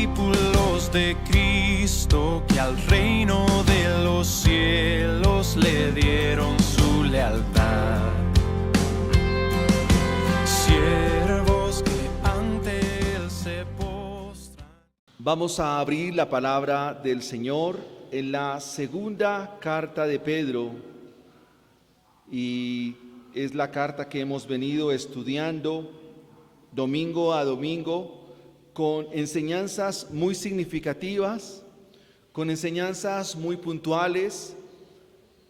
discípulos de Cristo que al reino de los cielos le dieron su lealtad. Siervos que ante él se postran. Vamos a abrir la palabra del Señor en la segunda carta de Pedro, y es la carta que hemos venido estudiando domingo a domingo, con enseñanzas muy significativas, con enseñanzas muy puntuales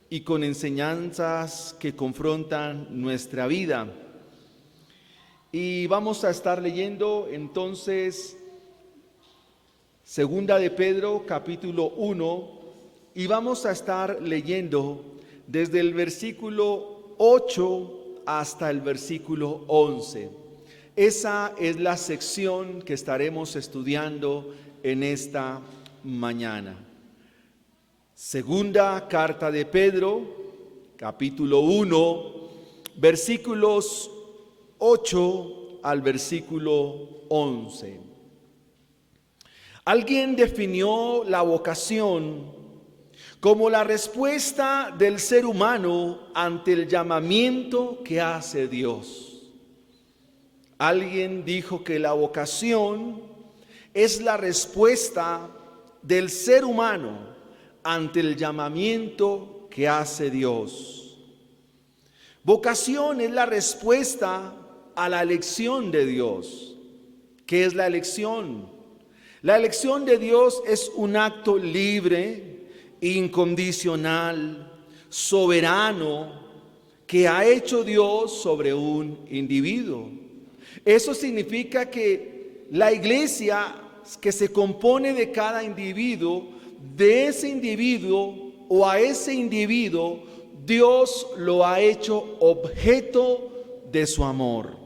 y con enseñanzas que confrontan nuestra vida. Y vamos a estar leyendo entonces Segunda de Pedro, capítulo 1, y vamos a estar leyendo desde el versículo 8 hasta el versículo 11. Esa es la sección que estaremos estudiando en esta mañana. Segunda carta de Pedro, capítulo 1, versículos 8 al versículo 11. Alguien definió la vocación como la respuesta del ser humano ante el llamamiento que hace Dios. Alguien dijo que la vocación es la respuesta del ser humano ante el llamamiento que hace Dios. Vocación es la respuesta a la elección de Dios. ¿Qué es la elección? La elección de Dios es un acto libre, incondicional, soberano, que ha hecho Dios sobre un individuo. Eso significa que la iglesia, que se compone de cada individuo, de ese individuo o a ese individuo, Dios lo ha hecho objeto de su amor.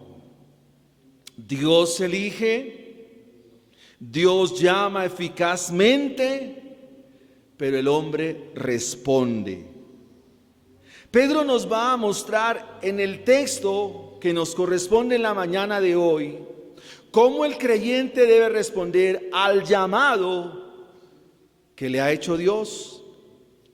Dios elige, Dios llama eficazmente, pero el hombre responde. Pedro nos va a mostrar en el texto que nos corresponde en la mañana de hoy cómo el creyente debe responder al llamado que le ha hecho Dios.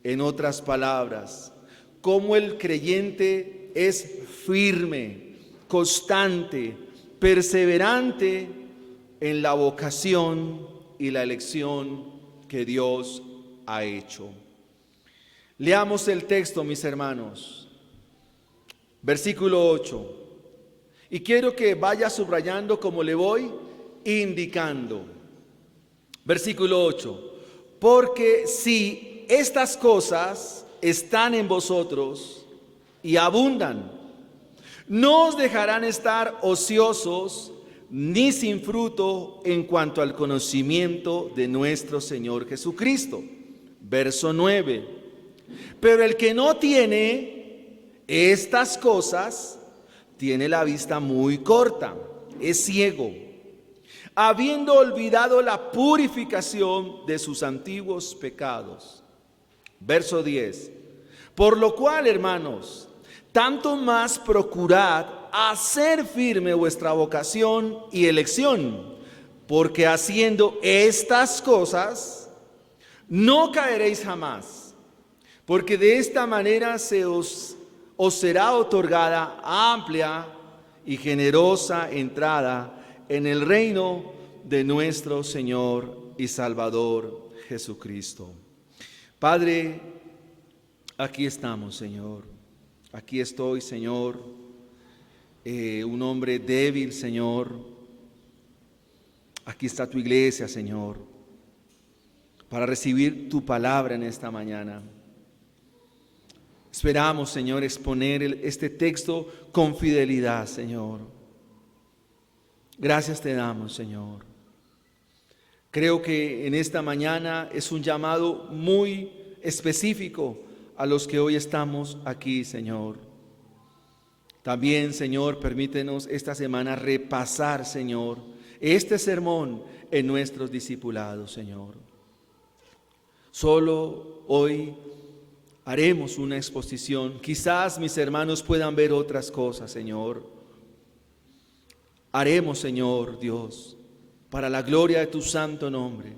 En otras palabras, cómo el creyente es firme, constante, perseverante en la vocación y la elección que Dios ha hecho. Leamos el texto, mis hermanos. Versículo 8. Y quiero que vaya subrayando como le voy indicando. Versículo 8. Porque si estas cosas están en vosotros y abundan, no os dejarán estar ociosos ni sin fruto en cuanto al conocimiento de nuestro Señor Jesucristo. Verso 9. Pero el que no tiene estas cosas tiene la vista muy corta, es ciego, habiendo olvidado la purificación de sus antiguos pecados. Verso 10. Por lo cual, hermanos, tanto más procurad hacer firme vuestra vocación y elección, porque haciendo estas cosas no caeréis jamás, porque de esta manera os será otorgada amplia y generosa entrada en el reino de nuestro Señor y Salvador Jesucristo. Padre, aquí estamos, Señor. Aquí estoy, Señor, un hombre débil, Señor. Aquí está tu iglesia, Señor, para recibir tu palabra en esta mañana. Esperamos, Señor, exponer este texto con fidelidad, Señor. Gracias te damos, Señor. Creo que en esta mañana es un llamado muy específico a los que hoy estamos aquí, Señor. También, Señor, permítenos esta semana repasar, Señor, este sermón en nuestros discipulados, Señor. Solo hoy haremos una exposición. Quizás mis hermanos puedan ver otras cosas, Señor. Haremos, Señor Dios, para la gloria de tu santo nombre.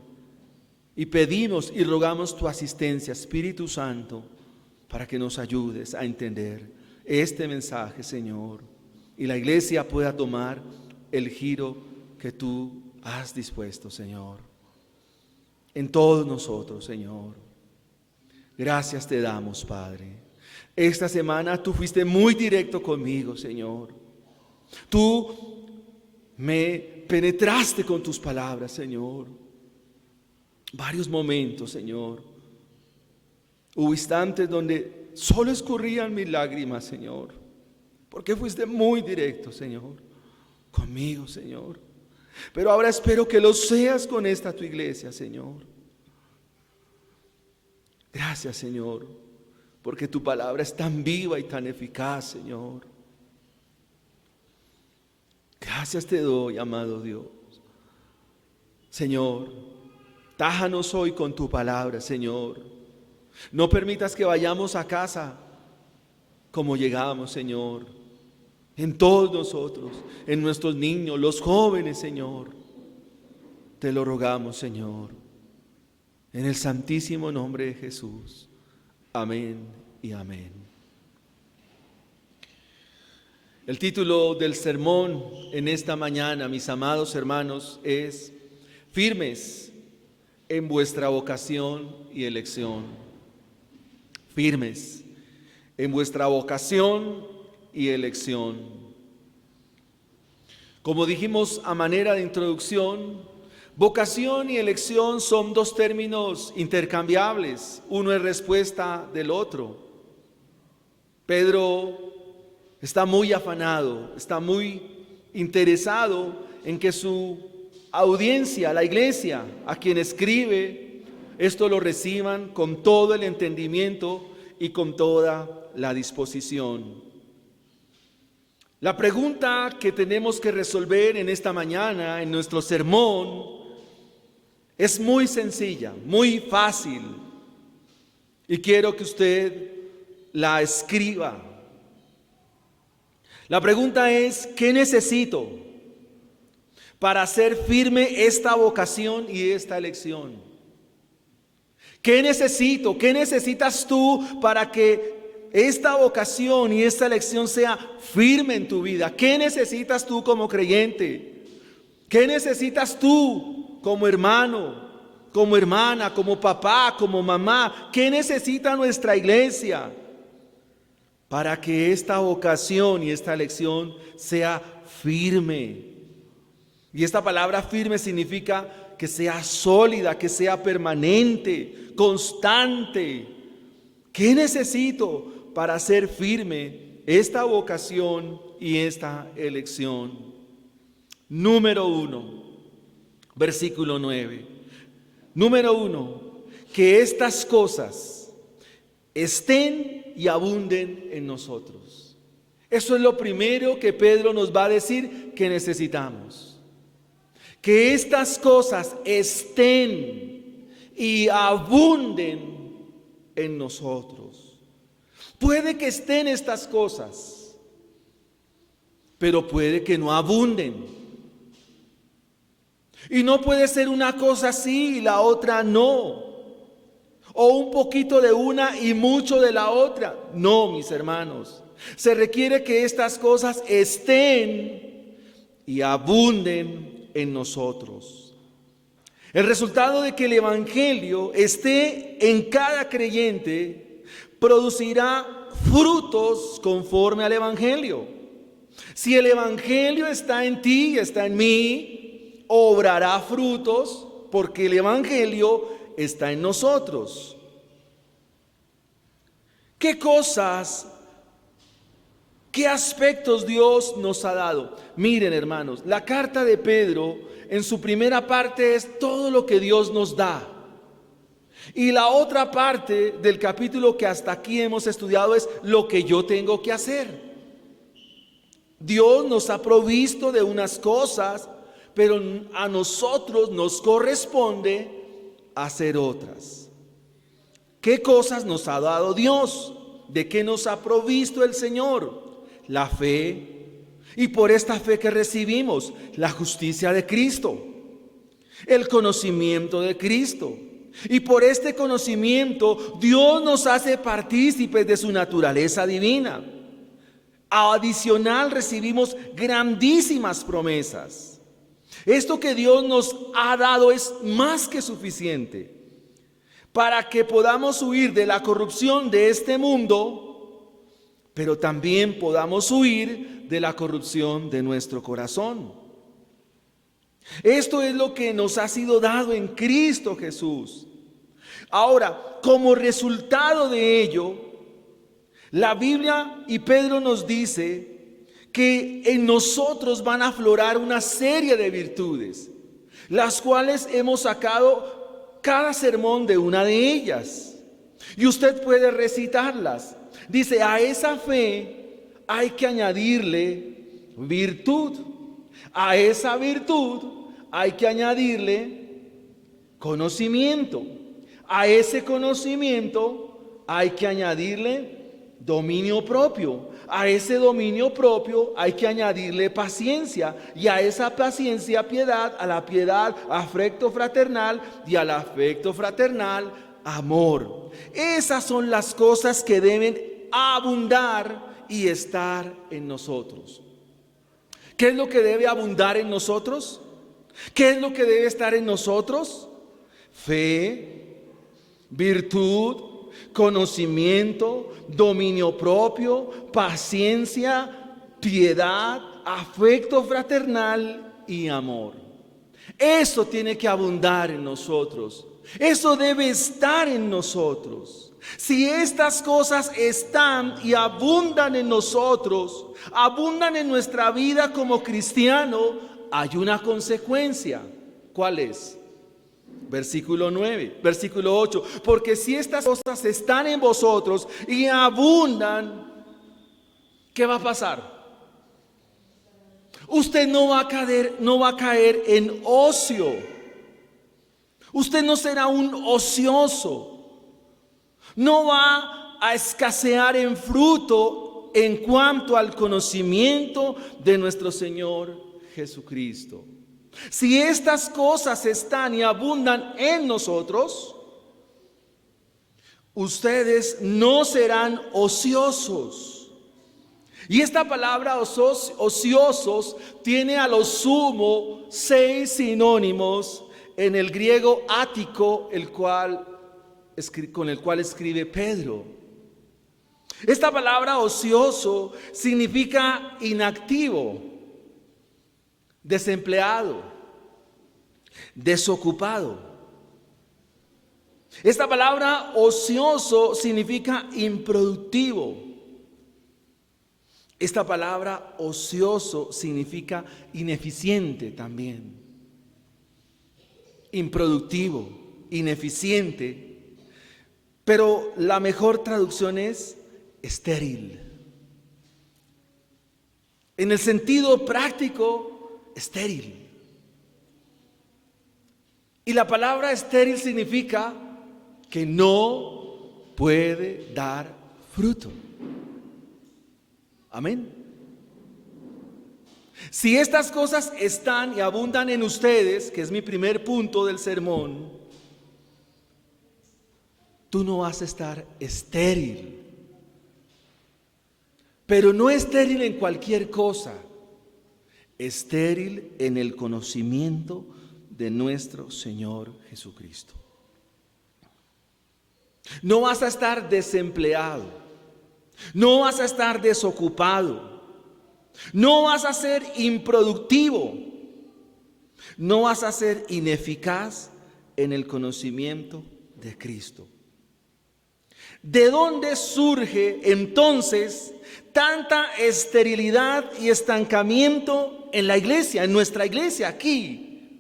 Y pedimos y rogamos tu asistencia, Espíritu Santo, para que nos ayudes a entender este mensaje, Señor, y la iglesia pueda tomar el giro que tú has dispuesto, Señor, en todos nosotros, Señor. Gracias te damos, Padre. Esta semana tú fuiste muy directo conmigo, Señor. Tú me penetraste con tus palabras, Señor. Varios momentos, Señor. Hubo instantes donde solo escurrían mis lágrimas, Señor, porque fuiste muy directo, Señor, conmigo, Señor. Pero ahora espero que lo seas con esta tu iglesia, Señor. Gracias, Señor, porque tu palabra es tan viva y tan eficaz, Señor. Gracias te doy, amado Dios. Señor, tájanos hoy con tu palabra, Señor. No permitas que vayamos a casa como llegamos, Señor. En todos nosotros, en nuestros niños, los jóvenes, Señor. Te lo rogamos, Señor. En el santísimo nombre de Jesús. Amén y amén. El título del sermón en esta mañana, mis amados hermanos, es Firmes en vuestra vocación y elección. Firmes en vuestra vocación y elección. Como dijimos a manera de introducción, vocación y elección son dos términos intercambiables. Uno es respuesta del otro. Pedro está muy afanado, está muy interesado en que su audiencia, la iglesia a quien escribe, esto lo reciban con todo el entendimiento y con toda la disposición. La pregunta que tenemos que resolver en esta mañana, en nuestro sermón, es muy sencilla, muy fácil. Y quiero que usted la escriba. La pregunta es, ¿qué necesito para hacer firme esta vocación y esta elección? ¿Qué necesito? ¿Qué necesitas tú para que esta vocación y esta elección sea firme en tu vida? ¿Qué necesitas tú como creyente? ¿Qué necesitas tú como hermano, como hermana, como papá, como mamá? ¿Qué necesita nuestra iglesia para que esta vocación y esta elección sea firme? Y esta palabra firme significa que sea sólida, que sea permanente, constante. ¿Qué necesito para hacer firme esta vocación y esta elección? Número 1, versículo 9. Número 1, que estas cosas estén y abunden en nosotros. Eso es lo primero que Pedro nos va a decir que necesitamos. Que estas cosas estén y abunden en nosotros. Puede que estén estas cosas, pero puede que no abunden. Y no puede ser una cosa sí y la otra no. O un poquito de una y mucho de la otra. No, mis hermanos. Se requiere que estas cosas estén y abunden en nosotros. El resultado de que el evangelio esté en cada creyente producirá frutos conforme al evangelio. Si el evangelio está en ti, está en mí, obrará frutos porque el evangelio está en nosotros. ¿Qué cosas, qué aspectos Dios nos ha dado? Miren, hermanos, la carta de Pedro en su primera parte es todo lo que Dios nos da. Y la otra parte del capítulo que hasta aquí hemos estudiado es lo que yo tengo que hacer. Dios nos ha provisto de unas cosas, pero a nosotros nos corresponde hacer otras. ¿Qué cosas nos ha dado Dios? ¿De qué nos ha provisto el Señor? La fe. Y por esta fe que recibimos, la justicia de Cristo. el conocimiento de Cristo. Y por este conocimiento Dios nos hace partícipes de su naturaleza divina. Adicional recibimos grandísimas promesas. Esto que Dios nos ha dado es más que suficiente para que podamos huir de la corrupción de este mundo, pero también podamos huir de la corrupción de nuestro corazón. Esto es lo que nos ha sido dado en Cristo Jesús. Ahora, como resultado de ello, la Biblia y Pedro nos dice que en nosotros van a aflorar una serie de virtudes, las cuales hemos sacado cada sermón de una de ellas. Y usted puede recitarlas. Dice, a esa fe hay que añadirle virtud. A esa virtud hay que añadirle conocimiento. A ese conocimiento hay que añadirle dominio propio. A ese dominio propio hay que añadirle paciencia. Y a esa paciencia piedad. A la piedad afecto fraternal. Y al afecto fraternal amor. Esas son las cosas que deben abundar y estar en nosotros. ¿Qué es lo que debe abundar en nosotros? ¿Qué es lo que debe estar en nosotros? Fe, virtud, conocimiento, dominio propio, paciencia, piedad, afecto fraternal y amor. Eso tiene que abundar en nosotros. Eso debe estar en nosotros. Si estas cosas están y abundan en nosotros, abundan en nuestra vida como cristiano, hay una consecuencia. ¿Cuál es? Versículo 8. Porque si estas cosas están en vosotros y abundan, ¿qué va a pasar? Usted no va a caer en ocio. Usted no será un ocioso. No va a escasear en fruto en cuanto al conocimiento de nuestro Señor Jesucristo. Si estas cosas están y abundan en nosotros, ustedes no serán ociosos. Y esta palabra ociosos tiene a lo sumo 6 sinónimos en el griego ático, con el cual escribe Pedro. Esta palabra ocioso significa inactivo, desempleado, desocupado. Esta palabra ocioso significa improductivo. Esta palabra ocioso significa ineficiente también. Improductivo, ineficiente. Pero la mejor traducción es estéril. En el sentido práctico, estéril. Y la palabra estéril significa que no puede dar fruto. Amén. Si estas cosas están y abundan en ustedes, que es mi primer punto del sermón, tú no vas a estar estéril. Pero no estéril en cualquier cosa, estéril en el conocimiento de nuestro Señor Jesucristo. No vas a estar desempleado, no vas a estar desocupado, no vas a ser improductivo, no vas a ser ineficaz en el conocimiento de Cristo. ¿De dónde surge entonces tanta esterilidad y estancamiento en la iglesia, en nuestra iglesia aquí?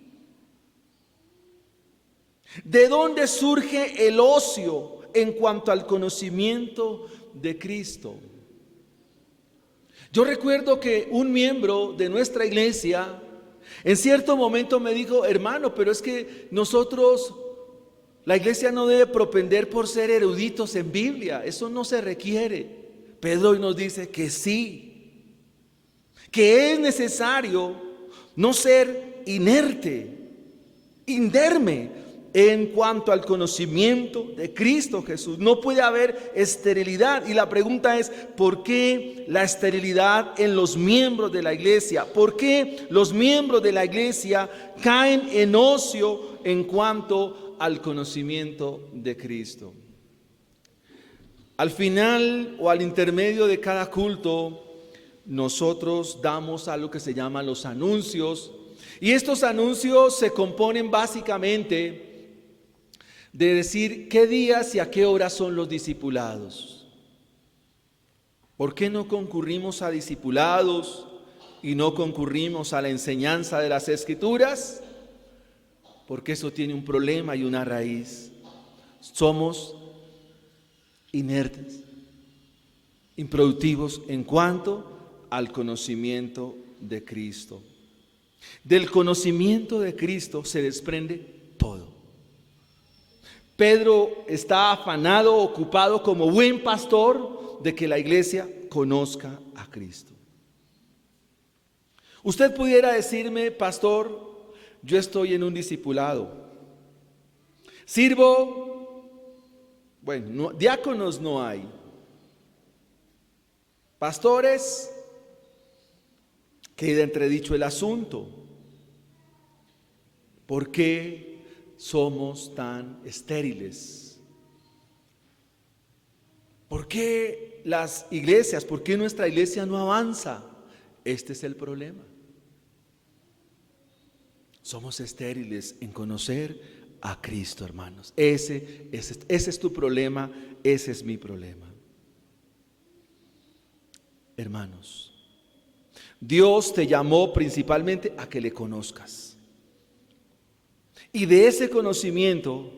¿De dónde surge el ocio en cuanto al conocimiento de Cristo? Yo recuerdo que un miembro de nuestra iglesia en cierto momento me dijo: hermano, pero es que nosotros, la iglesia no debe propender por ser eruditos en Biblia, eso no se requiere. Pedro hoy nos dice que sí, que es necesario no ser inerte, inerme en cuanto al conocimiento de Cristo Jesús. No puede haber esterilidad. Y la pregunta es, ¿por qué la esterilidad en los miembros de la iglesia? ¿Por qué los miembros de la iglesia caen en ocio en cuanto al conocimiento de Cristo? Al final o al intermedio de cada culto, nosotros damos algo que se llama los anuncios. Y estos anuncios se componen básicamente de decir qué días y a qué horas son los discipulados. ¿Por qué no concurrimos a discipulados y no concurrimos a la enseñanza de las Escrituras? Porque eso tiene un problema y una raíz. Somos inertes, improductivos en cuanto al conocimiento de Cristo. Del conocimiento de Cristo se desprende todo. Pedro está afanado, ocupado como buen pastor de que la iglesia conozca a Cristo. Usted pudiera decirme, pastor, yo estoy en un discipulado. Sirvo, bueno, diáconos no hay. Pastores, queda entredicho el asunto. ¿Por qué somos tan estériles? ¿Por qué las iglesias, por qué nuestra iglesia no avanza? Este es el problema. Somos estériles en conocer a Cristo, hermanos. Ese es tu problema, ese es mi problema. Hermanos, Dios te llamó principalmente a que le conozcas. Y de ese conocimiento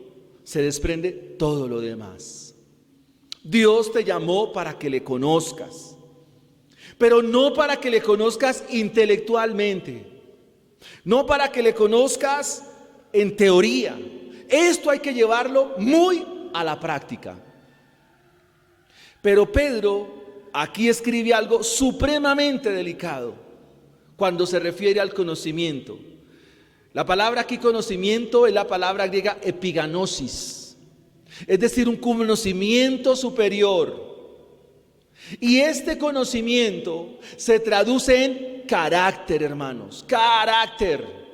se desprende todo lo demás. Dios te llamó para que le conozcas, pero no para que le conozcas intelectualmente, no para que le conozcas en teoría. Esto hay que llevarlo muy a la práctica. Pero Pedro aquí escribe algo supremamente delicado cuando se refiere al conocimiento. La palabra aquí conocimiento es la palabra griega epiganosis, es decir, un conocimiento superior. Y este conocimiento se traduce en carácter, hermanos, carácter.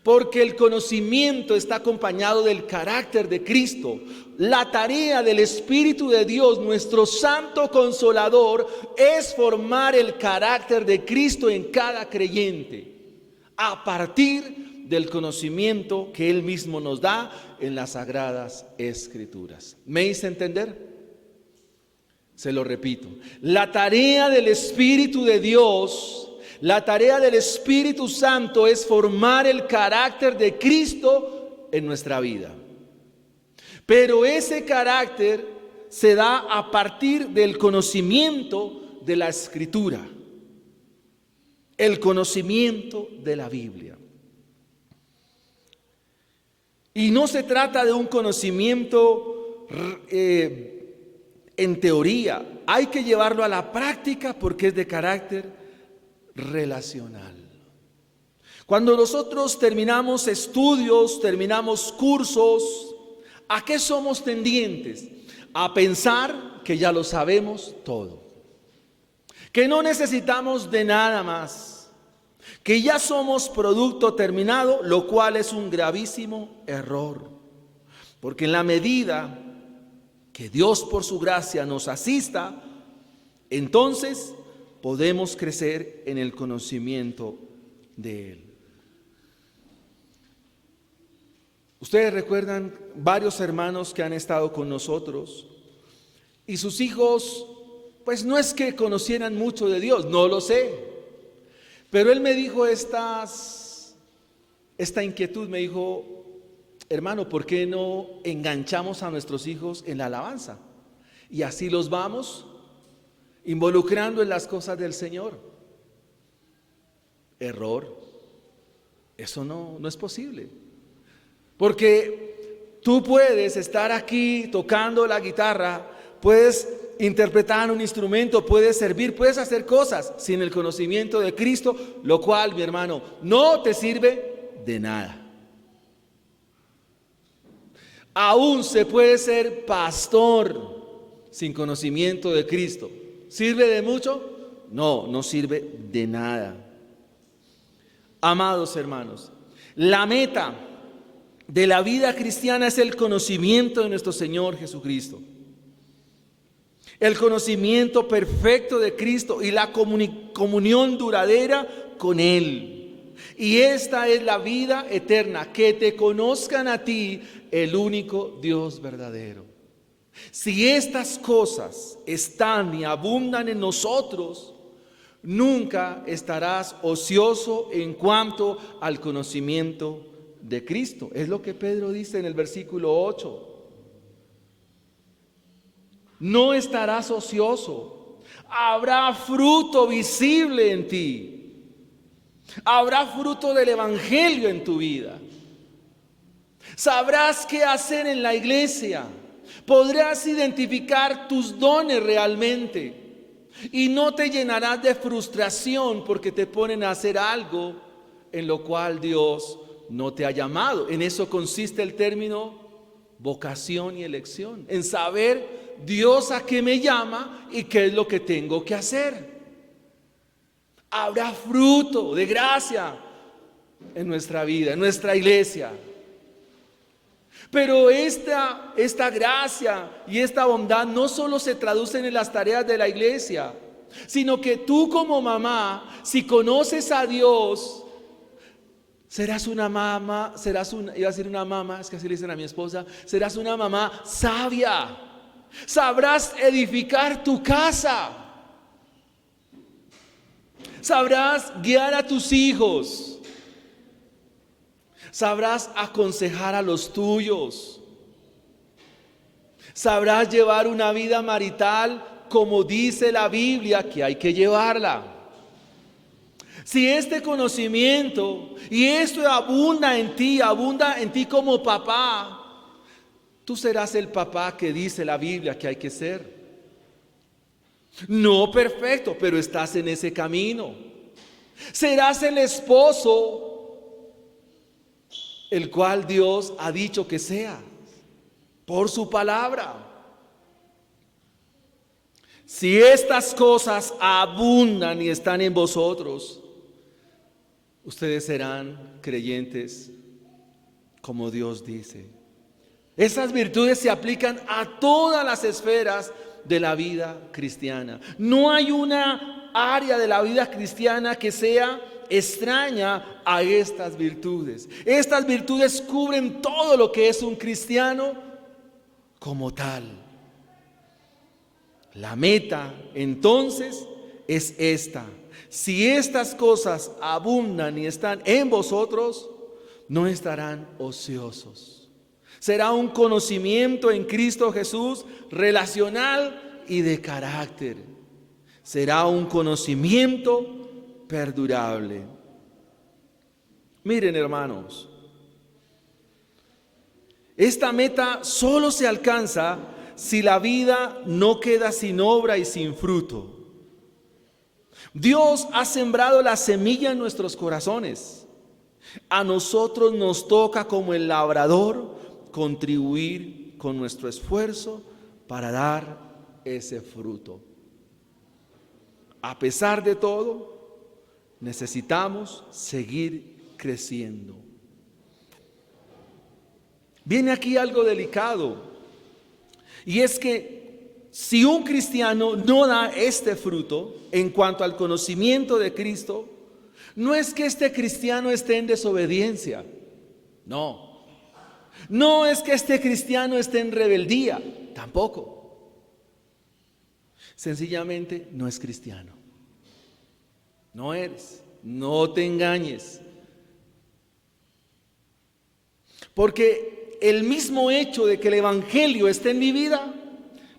Porque el conocimiento está acompañado del carácter de Cristo. La tarea del Espíritu de Dios, nuestro Santo Consolador, es formar el carácter de Cristo en cada creyente, a partir del conocimiento que Él mismo nos da en las Sagradas Escrituras. ¿Me hice entender? Se lo repito. La tarea del Espíritu de Dios, la tarea del Espíritu Santo es formar el carácter de Cristo en nuestra vida. Pero ese carácter se da a partir del conocimiento de la Escritura, el conocimiento de la Biblia. Y no se trata de un conocimiento en teoría, hay que llevarlo a la práctica porque es de carácter relacional. Cuando nosotros terminamos estudios, terminamos cursos, ¿a qué somos tendientes? A pensar que ya lo sabemos todo, que no necesitamos de nada más, que ya somos producto terminado, lo cual es un gravísimo error. Porque en la medida que Dios por su gracia nos asista, entonces podemos crecer en el conocimiento de Él. Ustedes recuerdan varios hermanos que han estado con nosotros y sus hijos, pues no es que conocieran mucho de Dios, no lo sé. Pero él me dijo esta inquietud, me dijo, hermano, ¿por qué no enganchamos a nuestros hijos en la alabanza? Y así los vamos involucrando en las cosas del Señor. Error. Eso no es posible. Porque tú puedes estar aquí tocando la guitarra, puedes interpretar un instrumento, puedes servir, puedes hacer cosas sin el conocimiento de Cristo, lo cual, mi hermano, no te sirve de nada. Aún se puede ser pastor sin conocimiento de Cristo. ¿Sirve de mucho? No, no sirve de nada. Amados hermanos, la meta de la vida cristiana es el conocimiento de nuestro Señor Jesucristo. El conocimiento perfecto de Cristo y la comunión duradera con Él. Y esta es la vida eterna, que te conozcan a ti, el único Dios verdadero. Si estas cosas están y abundan en nosotros, nunca estarás ocioso en cuanto al conocimiento de Cristo. Es lo que Pedro dice en el versículo 8. No estarás ocioso. Habrá fruto visible en ti. Habrá fruto del Evangelio en tu vida. Sabrás qué hacer en la iglesia. Podrás identificar tus dones realmente. Y no te llenarás de frustración porque te ponen a hacer algo en lo cual Dios no te ha llamado. En eso consiste el término vocación y elección. En saber Dios a qué me llama y qué es lo que tengo que hacer. Habrá fruto de gracia en nuestra vida, en nuestra iglesia. Pero esta gracia y esta bondad no solo se traducen en las tareas de la iglesia, sino que tú como mamá, si conoces a Dios, serás una mamá, iba a decir una mamá, es que así le dicen a mi esposa, serás una mamá sabia. Sabrás edificar tu casa. Sabrás guiar a tus hijos. Sabrás aconsejar a los tuyos. Sabrás llevar una vida marital como dice la Biblia que hay que llevarla. Si este conocimiento y esto abunda en ti como papá, tú serás el papá que dice la Biblia que hay que ser. No perfecto, pero estás en ese camino. Serás el esposo el cual Dios ha dicho que sea por su palabra. Si estas cosas abundan y están en vosotros, ustedes serán creyentes como Dios dice. Esas virtudes se aplican a todas las esferas de la vida cristiana. No hay una área de la vida cristiana que sea extraña a estas virtudes. Estas virtudes cubren todo lo que es un cristiano como tal. La meta entonces es esta. Si estas cosas abundan y están en vosotros, no estarán ociosos. Será un conocimiento en Cristo Jesús relacional y de carácter. Será un conocimiento perdurable. Miren, hermanos, esta meta solo se alcanza si la vida no queda sin obra y sin fruto. Dios ha sembrado la semilla en nuestros corazones. A nosotros nos toca como el labrador contribuir con nuestro esfuerzo para dar ese fruto. A pesar de todo, necesitamos seguir creciendo. Viene aquí algo delicado, y es que si un cristiano no da este fruto en cuanto al conocimiento de Cristo, no es que este cristiano esté en desobediencia, no es que este cristiano esté en rebeldía, tampoco. Sencillamente no es cristiano. No eres, no te engañes. Porque el mismo hecho de que el Evangelio esté en mi vida,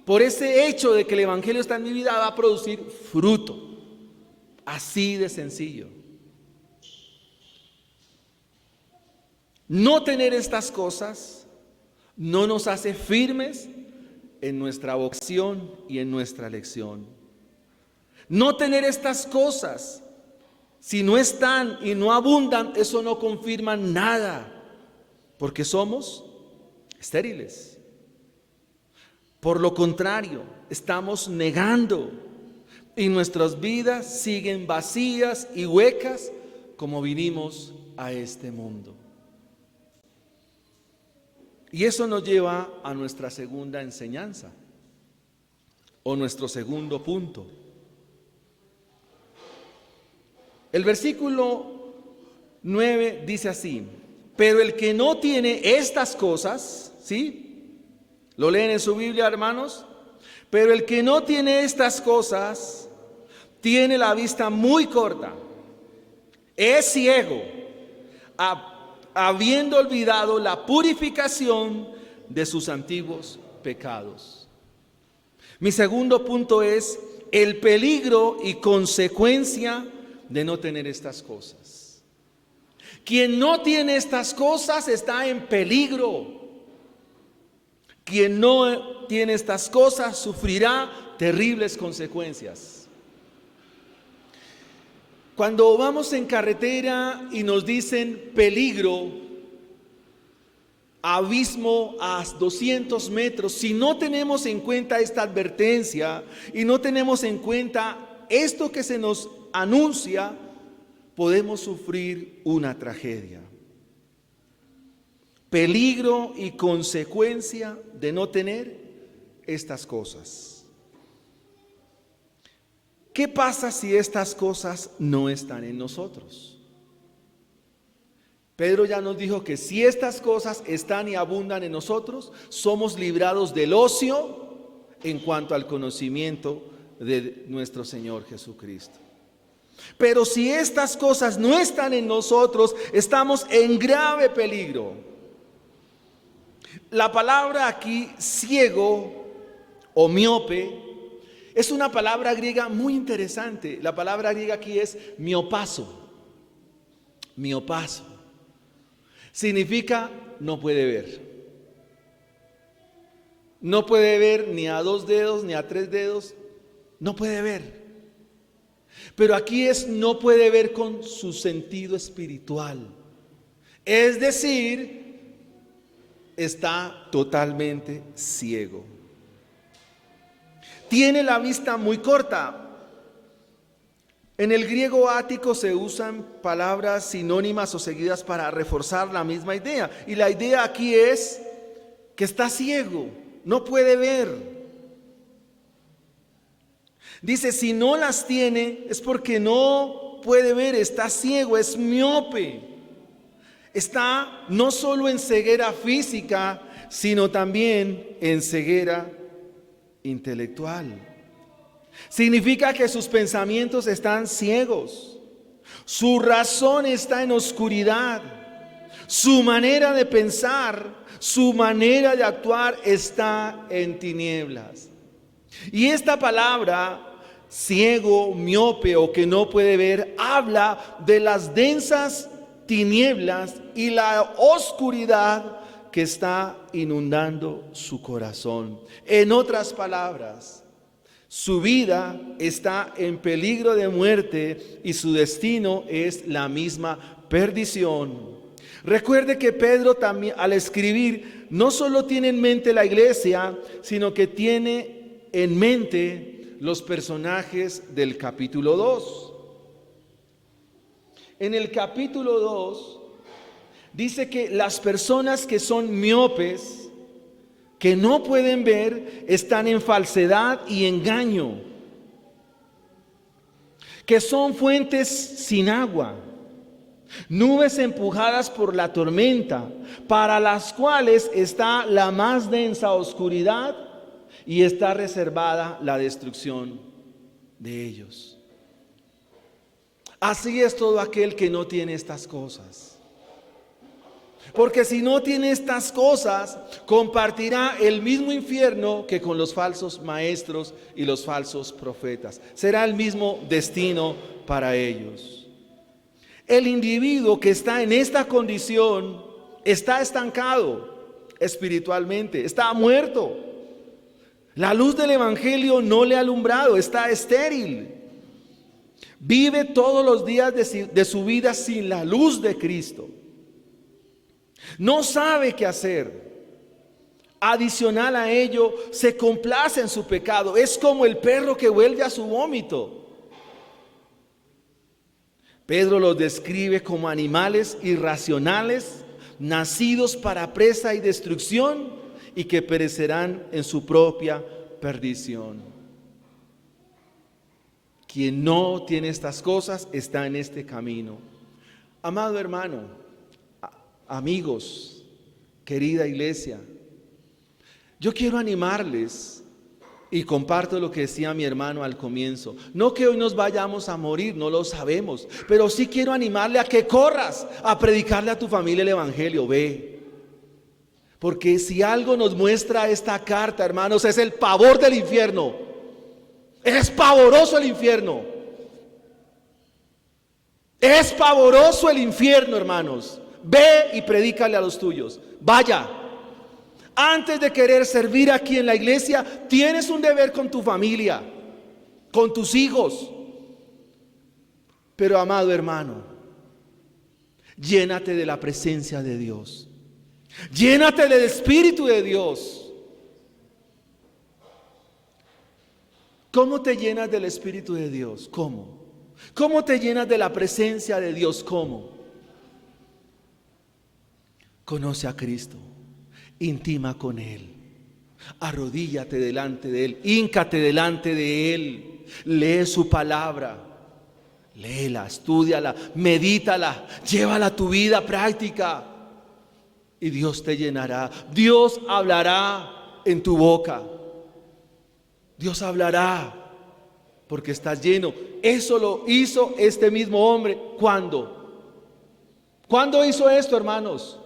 por ese hecho de que el Evangelio está en mi vida, va a producir fruto. Así de sencillo. No tener estas cosas no nos hace firmes en nuestra vocación y en nuestra elección. No tener estas cosas, si no están y no abundan, eso no confirma nada, porque somos estériles. Por lo contrario, estamos negando y nuestras vidas siguen vacías y huecas como vinimos a este mundo. Y eso nos lleva a nuestra segunda enseñanza o nuestro segundo punto. El versículo 9 dice así: pero el que no tiene estas cosas, ¿sí? ¿Lo leen en su Biblia, hermanos? Pero el que no tiene estas cosas tiene la vista muy corta, es ciego, habiendo olvidado la purificación de sus antiguos pecados. Mi segundo punto es el peligro y consecuencia de no tener estas cosas. Quien no tiene estas cosas está en peligro. Quien no tiene estas cosas sufrirá terribles consecuencias. Cuando vamos en carretera y nos dicen peligro, abismo a 200 metros, si no tenemos en cuenta esta advertencia y no tenemos en cuenta esto que se nos anuncia, podemos sufrir una tragedia. Peligro y consecuencia de no tener estas cosas. ¿Qué pasa si estas cosas no están en nosotros? Pedro ya nos dijo que si estas cosas están y abundan en nosotros, somos librados del ocio en cuanto al conocimiento de nuestro Señor Jesucristo. Pero si estas cosas no están en nosotros, estamos en grave peligro. La palabra aquí, ciego o miope, es una palabra griega muy interesante. La palabra griega aquí es miopazo. Miopazo. Significa no puede ver. No puede ver ni a 2 dedos ni a 3 dedos. No puede ver. Pero aquí es no puede ver con su sentido espiritual. Es decir, está totalmente ciego. Tiene la vista muy corta. En el griego ático se usan palabras sinónimas o seguidas para reforzar la misma idea. Y la idea aquí es que está ciego, no puede ver. Dice, si no las tiene es porque no puede ver, está ciego, es miope. Está no solo en ceguera física, sino también en ceguera intelectual. Significa que sus pensamientos están ciegos, su razón está en oscuridad, su manera de pensar, su manera de actuar está en tinieblas. Y esta palabra, ciego, miope o que no puede ver, habla de las densas tinieblas y la oscuridad que está inundando su corazón. En otras palabras, su vida está en peligro de muerte y su destino es la misma perdición. Recuerde que Pedro también al escribir no solo tiene en mente la iglesia, sino que tiene en mente los personajes del capítulo 2. En el capítulo 2 dice que las personas que son miopes, que no pueden ver, están en falsedad y engaño, que son fuentes sin agua, nubes empujadas por la tormenta, para las cuales está la más densa oscuridad y está reservada la destrucción de ellos. Así es todo aquel que no tiene estas cosas. Porque si no tiene estas cosas, compartirá el mismo infierno que con los falsos maestros y los falsos profetas. Será el mismo destino para ellos. El individuo que está en esta condición está estancado espiritualmente, está muerto. La luz del evangelio no le ha alumbrado, está estéril. Vive todos los días de su vida sin la luz de Cristo. No sabe qué hacer. Adicional a ello, se complace en su pecado. Es como el perro que vuelve a su vómito. Pedro los describe como animales irracionales, nacidos para presa y destrucción, y que perecerán en su propia perdición. Quien no tiene estas cosas está en este camino. Amado hermano, amigos, querida iglesia, yo quiero animarles y comparto lo que decía mi hermano al comienzo. No que hoy nos vayamos a morir, no lo sabemos, pero sí quiero animarle a que corras a predicarle a tu familia el evangelio. Ve, porque si algo nos muestra esta carta, hermanos, es el pavor del infierno. Es pavoroso el infierno. Es pavoroso el infierno, hermanos. Ve y predícale a los tuyos. Vaya. Antes de querer servir aquí en la iglesia, tienes un deber con tu familia, con tus hijos. Pero amado hermano, llénate de la presencia de Dios. Llénate del Espíritu de Dios. ¿Cómo te llenas del Espíritu de Dios? ¿Cómo? ¿Cómo te llenas de la presencia de Dios? ¿Cómo? Conoce a Cristo. Intima con Él, arrodíllate delante de Él, híncate delante de Él, lee su palabra, léela, estúdiala, medítala, llévala a tu vida práctica y Dios te llenará. Dios hablará en tu boca, Dios hablará porque estás lleno. Eso lo hizo este mismo hombre. ¿Cuándo? ¿Cuándo hizo esto, hermanos?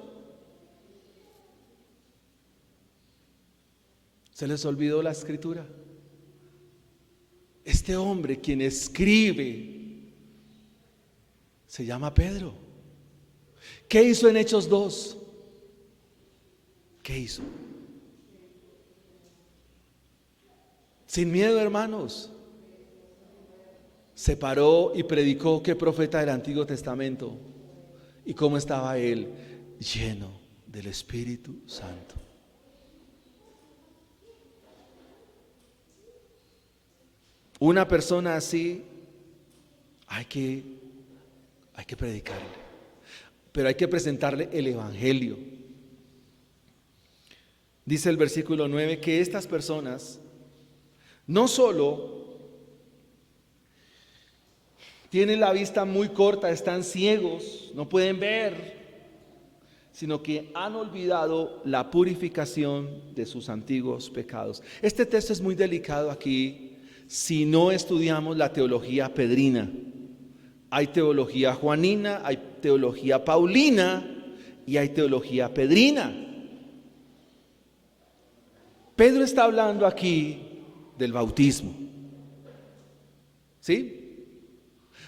¿Se les olvidó la escritura? Este hombre, quien escribe, se llama Pedro. ¿Qué hizo en Hechos 2? ¿Qué hizo? Sin miedo, hermanos, se paró y predicó. ¿Qué profeta del Antiguo Testamento? ¿Y cómo estaba él? Lleno del Espíritu Santo. Una persona así hay que predicarle, pero hay que presentarle el evangelio. Dice el versículo 9 que estas personas no solo tienen la vista muy corta, están ciegos, no pueden ver, sino que han olvidado la purificación de sus antiguos pecados. Este texto es muy delicado aquí. Si no estudiamos la teología pedrina, hay teología juanina, hay teología paulina y hay teología pedrina. Pedro está hablando aquí del bautismo, ¿sí?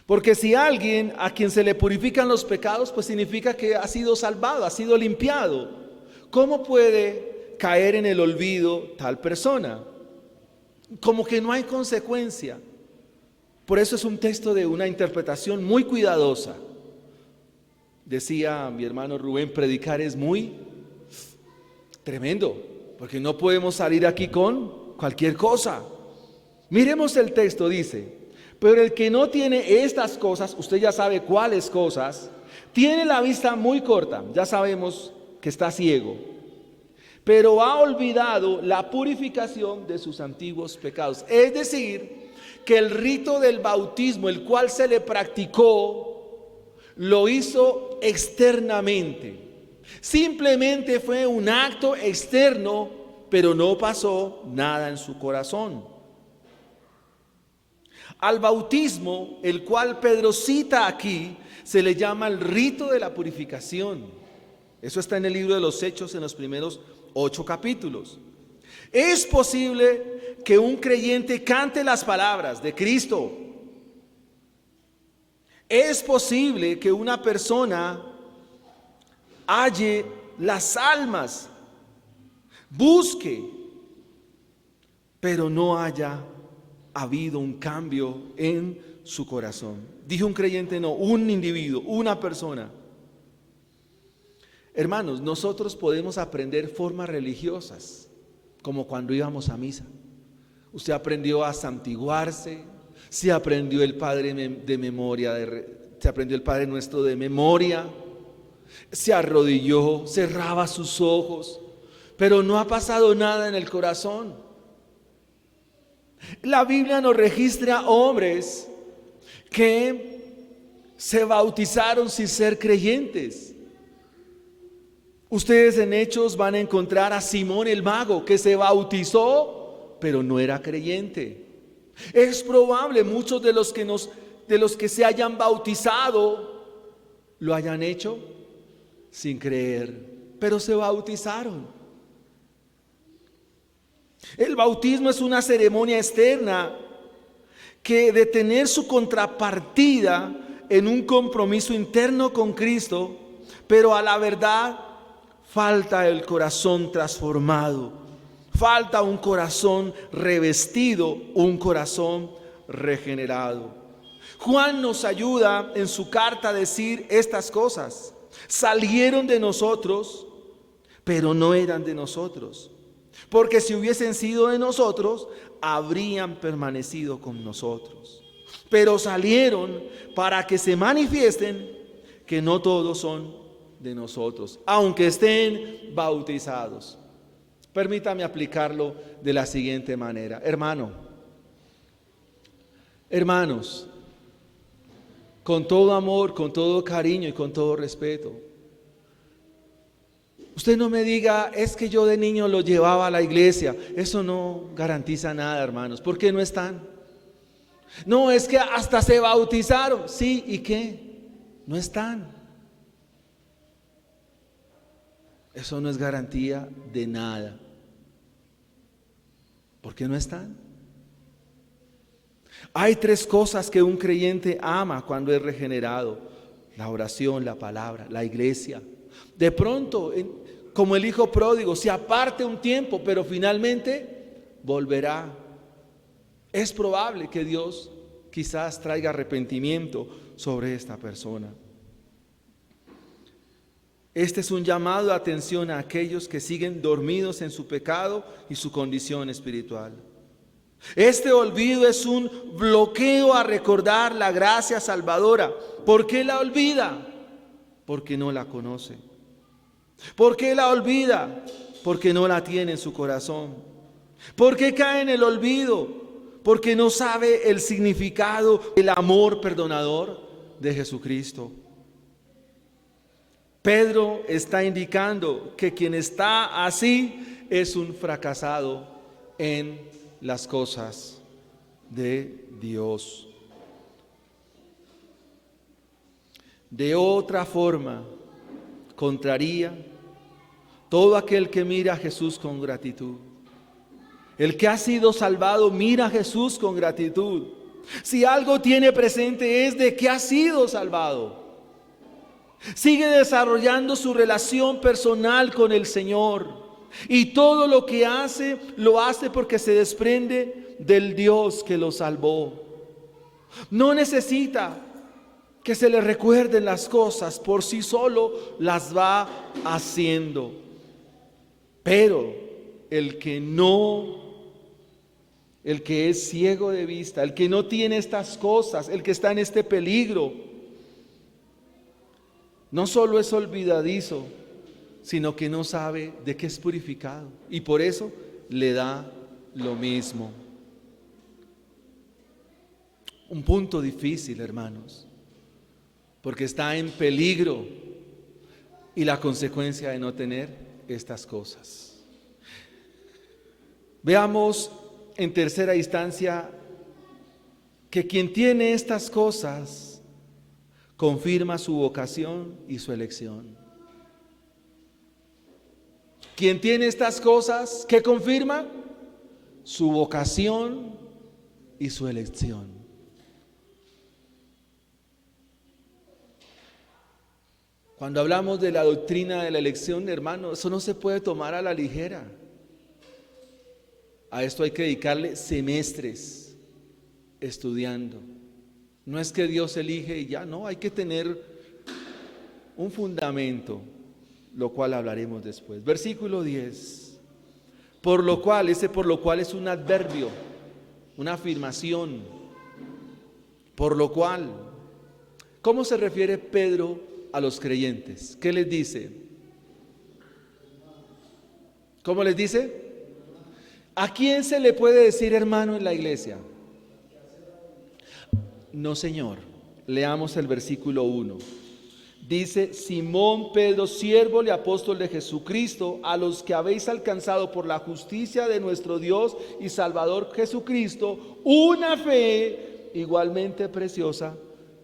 Porque si alguien a quien se le purifican los pecados, pues significa que ha sido salvado, ha sido limpiado. ¿Cómo puede caer en el olvido tal persona? Como que no hay consecuencia. Por eso es un texto de una interpretación muy cuidadosa. Decía mi hermano Rubén, predicar es muy tremendo, porque no podemos salir aquí con cualquier cosa. Miremos el texto, dice: pero el que no tiene estas cosas, usted ya sabe cuáles cosas, tiene la vista muy corta, ya sabemos que está ciego, pero ha olvidado la purificación de sus antiguos pecados. Es decir, que el rito del bautismo, el cual se le practicó, lo hizo externamente. Simplemente fue un acto externo, pero no pasó nada en su corazón. Al bautismo, el cual Pedro cita aquí, se le llama el rito de la purificación. Eso está en el libro de los Hechos, en los primeros 8 capítulos. Es posible que un creyente cante las palabras de Cristo. Es posible que una persona halle las almas, busque, pero no haya habido un cambio en su corazón. Dije un creyente, no, un individuo, una persona. Hermanos, nosotros podemos aprender formas religiosas, como cuando íbamos a misa. Usted aprendió a santiguarse, se aprendió el Padre de memoria, se aprendió el Padre Nuestro de memoria, se arrodilló, cerraba sus ojos, pero no ha pasado nada en el corazón. La Biblia nos registra hombres que se bautizaron sin ser creyentes. Ustedes en Hechos van a encontrar a Simón el mago, que se bautizó, pero no era creyente. Es probable muchos de los que se hayan bautizado lo hayan hecho sin creer, pero se bautizaron. El bautismo es una ceremonia externa que, de tener su contrapartida en un compromiso interno con Cristo, pero a la verdad falta el corazón transformado, falta un corazón revestido, un corazón regenerado. Juan nos ayuda en su carta a decir estas cosas. Salieron de nosotros, pero no eran de nosotros. Porque si hubiesen sido de nosotros, habrían permanecido con nosotros. Pero salieron para que se manifiesten que no todos son de nosotros, aunque estén bautizados. Permítame aplicarlo de la siguiente manera. Hermanos, con todo amor, con todo cariño y con todo respeto, usted no me diga, es que yo de niño lo llevaba a la iglesia. Eso no garantiza nada, hermanos. ¿Por qué no están? No, es que hasta se bautizaron. Sí, ¿y qué? No están. Eso no es garantía de nada. ¿Por qué no están? Hay 3 cosas que un creyente ama cuando es regenerado: la oración, la palabra, la iglesia. De pronto, como el hijo pródigo, se aparte un tiempo, pero finalmente volverá. Es probable que Dios quizás traiga arrepentimiento sobre esta persona. Este es un llamado de atención a aquellos que siguen dormidos en su pecado y su condición espiritual. Este olvido es un bloqueo a recordar la gracia salvadora. ¿Por qué la olvida? Porque no la conoce. ¿Por qué la olvida? Porque no la tiene en su corazón. ¿Por qué cae en el olvido? Porque no sabe el significado del amor perdonador de Jesucristo. Pedro está indicando que quien está así es un fracasado en las cosas de Dios. De otra forma, contraría, todo aquel que mira a Jesús con gratitud. El que ha sido salvado mira a Jesús con gratitud. Si algo tiene presente es de que ha sido salvado. Sigue desarrollando su relación personal con el Señor. Y todo lo que hace, lo hace porque se desprende del Dios que lo salvó. No necesita que se le recuerden las cosas, por sí solo las va haciendo. Pero el que es ciego de vista, el que no tiene estas cosas, el que está en este peligro, no solo es olvidadizo, sino que no sabe de qué es purificado, y por eso le da lo mismo. Un punto difícil, hermanos, porque está en peligro y la consecuencia de no tener estas cosas. Veamos en tercera instancia que quien tiene estas cosas confirma su vocación y su elección. Quien tiene estas cosas, ¿qué confirma? Su vocación y su elección. Cuando hablamos de la doctrina de la elección, hermano, eso no se puede tomar a la ligera. A esto hay que dedicarle semestres estudiando. No es que Dios elige y ya, no, hay que tener un fundamento. lo cual hablaremos después. Versículo 10. Por lo cual, ese por lo cual es un adverbio, una afirmación. Por lo cual, ¿cómo se refiere Pedro a los creyentes? ¿Qué les dice? ¿Cómo les dice? ¿A quién se le puede decir hermano en la iglesia? No, Señor. Leamos el versículo 1. Dice: Simón Pedro, siervo y apóstol de Jesucristo, a los que habéis alcanzado por la justicia de nuestro Dios y Salvador Jesucristo, una fe igualmente preciosa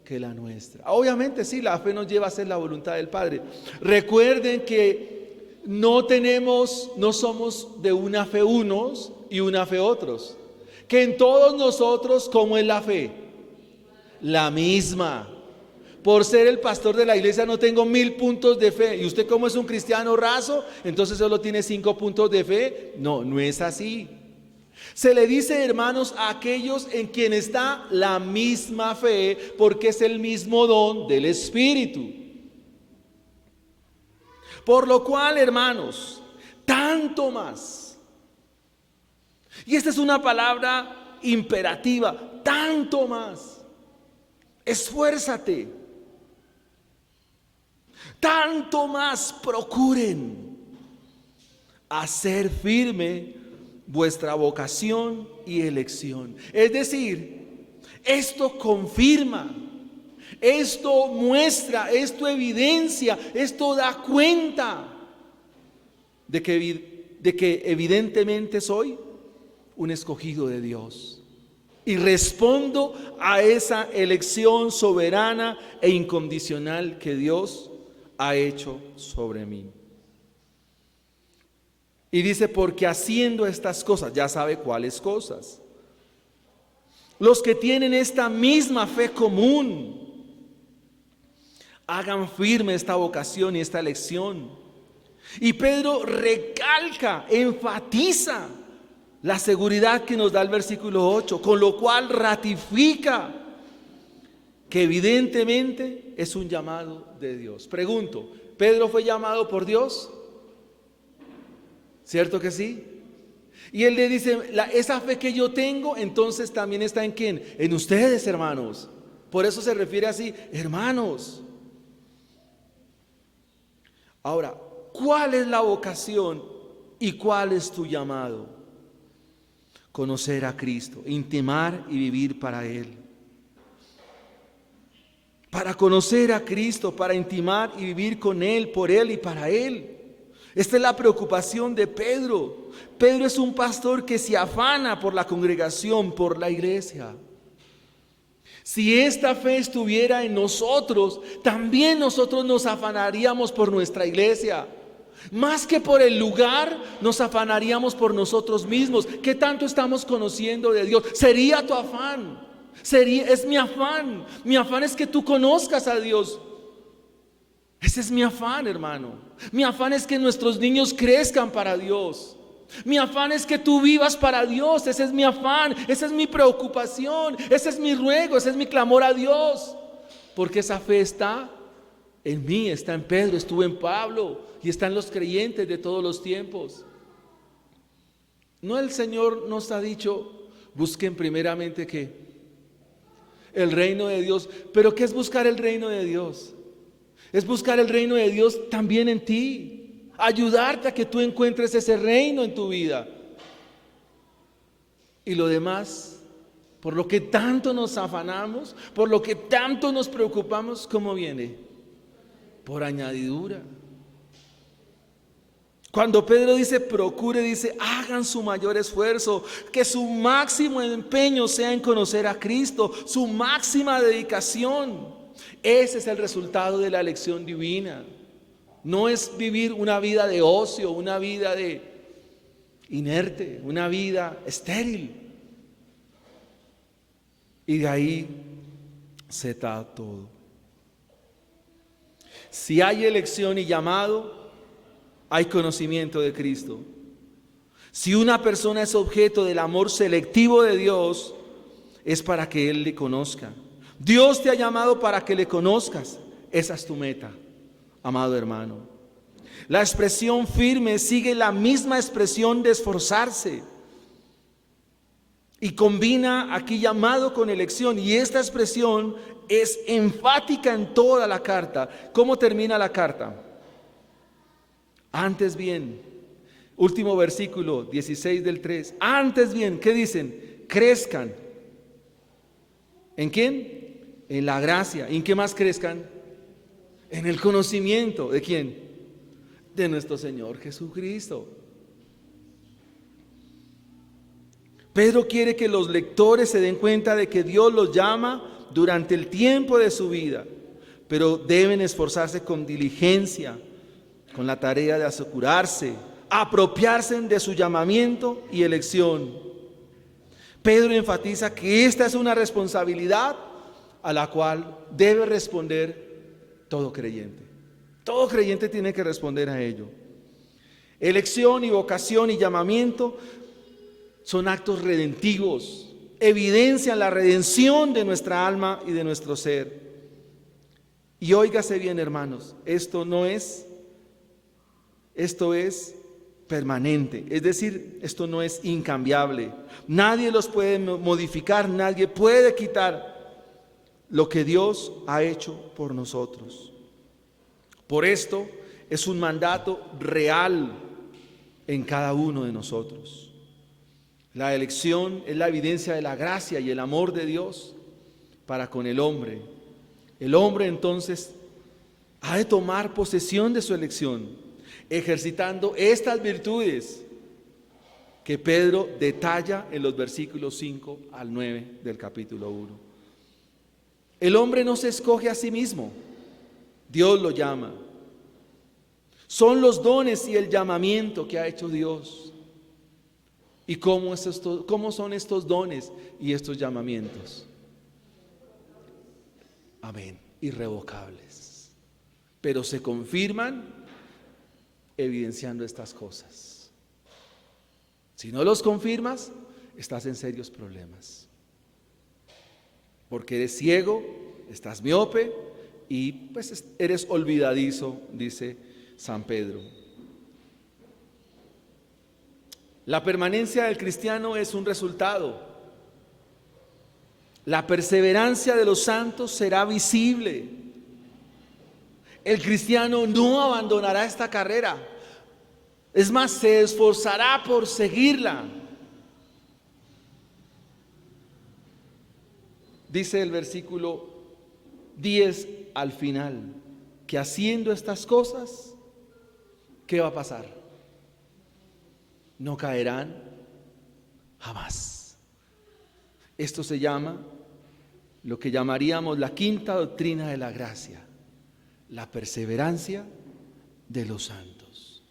que la nuestra. Obviamente sí, la fe nos lleva a hacer la voluntad del Padre. Recuerden que no somos de una fe unos y una fe otros. Que en todos nosotros, ¿cómo es la fe? La misma. Por ser el pastor de la iglesia no tengo 1000 puntos de fe. ¿Y usted como es un cristiano raso? Entonces solo tiene 5 puntos de fe. No, no es así. Se le dice hermanos a aquellos en quien está la misma fe, porque es el mismo don del Espíritu. Por lo cual, hermanos, tanto más. Y esta es una palabra imperativa, tanto más. Esfuérzate. Tanto más procuren hacer firme vuestra vocación y elección. Es decir, esto confirma, esto muestra, esto evidencia, esto da cuenta de que evidentemente soy un escogido de Dios. Y respondo a esa elección soberana e incondicional que Dios ha hecho sobre mí. Y dice, porque haciendo estas cosas, ya sabe cuáles cosas, los que tienen esta misma fe común, hagan firme esta vocación y esta elección. Y Pedro recalca, enfatiza la seguridad que nos da el versículo 8, con lo cual ratifica que evidentemente es un llamado de Dios. Pregunto, ¿Pedro fue llamado por Dios? ¿Cierto que sí? Y él le dice, esa fe que yo tengo, entonces también está ¿en quién? En ustedes, hermanos. Por eso se refiere así, hermanos. Ahora, ¿cuál es la vocación y cuál es tu llamado? Conocer a Cristo, intimar y vivir para Él. Para conocer a Cristo, para intimar y vivir con Él, por Él y para Él. Esta es la preocupación de Pedro. Pedro es un pastor que se afana por la congregación, por la iglesia. Si esta fe estuviera en nosotros, también nosotros nos afanaríamos por nuestra iglesia. Más que por el lugar, nos afanaríamos por nosotros mismos. ¿Qué tanto estamos conociendo de Dios? Sería tu afán. Es mi afán. Mi afán es que tú conozcas a Dios. Ese es mi afán, hermano. Mi afán es que nuestros niños crezcan para Dios. Mi afán es que tú vivas para Dios. Ese es mi afán, esa es mi preocupación, ese es mi ruego, ese es mi clamor a Dios. Porque esa fe está en mí, está en Pedro, estuvo en Pablo y está en los creyentes de todos los tiempos. No, el Señor nos ha dicho, busquen primeramente ¿qué? El reino de Dios. ¿Pero qué es buscar el reino de Dios? Es buscar el reino de Dios también en ti, ayudarte a que tú encuentres ese reino en tu vida. Y lo demás, por lo que tanto nos afanamos, por lo que tanto nos preocupamos, ¿cómo viene? Por añadidura. Cuando Pedro dice procure, dice hagan su mayor esfuerzo, que su máximo empeño sea en conocer a Cristo, su máxima dedicación. Ese es el resultado de la elección divina. No es vivir una vida de ocio, una vida de inerte, una vida estéril. Y de ahí se da todo. Si hay elección y llamado, hay conocimiento de Cristo. Si una persona es objeto del amor selectivo de Dios, es para que Él le conozca. Dios te ha llamado para que le conozcas. Esa es tu meta, amado hermano. La expresión firme sigue la misma expresión de esforzarse y combina aquí llamado con elección, y esta expresión es enfática en toda la carta. ¿Cómo termina la carta? Antes bien, último versículo 16 del 3. Antes bien, ¿qué dicen? Crezcan. ¿En quién? En la gracia. ¿En qué más crezcan? En el conocimiento. ¿De quién? De nuestro Señor Jesucristo. Pedro quiere que los lectores se den cuenta de que Dios los llama durante el tiempo de su vida, pero deben esforzarse con diligencia, con la tarea de asegurarse, apropiarse de su llamamiento y elección. Pedro enfatiza que esta es una responsabilidad a la cual debe responder todo creyente. Todo creyente tiene que responder a ello. Elección y vocación y llamamiento son actos redentivos, evidencian la redención de nuestra alma y de nuestro ser. Y óigase bien, hermanos, esto es permanente, es decir, esto no es incambiable. Nadie los puede modificar, nadie puede quitar lo que Dios ha hecho por nosotros. Por esto es un mandato real en cada uno de nosotros. La elección es la evidencia de la gracia y el amor de Dios para con el hombre. El hombre entonces ha de tomar posesión de su elección, ejercitando estas virtudes que Pedro detalla en los versículos 5 al 9 del capítulo 1. El hombre no se escoge a sí mismo, Dios lo llama. Son los dones y el llamamiento que ha hecho Dios. ¿Y cómo son estos dones y estos llamamientos? Amén, irrevocables. Pero se confirman evidenciando estas cosas. Si no los confirmas, estás en serios problemas. Porque eres ciego, estás miope y pues eres olvidadizo, dice San Pedro. La permanencia del cristiano es un resultado. La perseverancia de los santos será visible. El cristiano no abandonará esta carrera. Es más, se esforzará por seguirla. Dice el versículo 10 al final, que haciendo estas cosas, ¿qué va a pasar? No caerán jamás. Esto se llama lo que llamaríamos la quinta doctrina de la gracia, la perseverancia de los santos.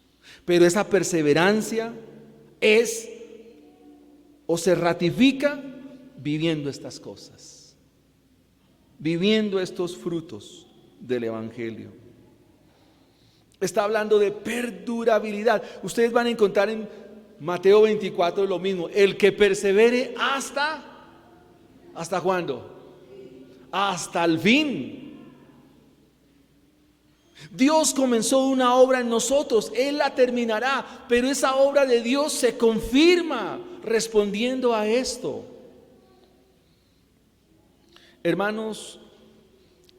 Pero esa perseverancia es o se ratifica viviendo estas cosas, viviendo estos frutos del Evangelio. Está hablando de perdurabilidad. Ustedes van a encontrar en Mateo 24 lo mismo. El que persevere ¿hasta cuándo? Hasta el fin. Dios comenzó una obra en nosotros, Él la terminará, pero esa obra de Dios se confirma respondiendo a esto. Hermanos,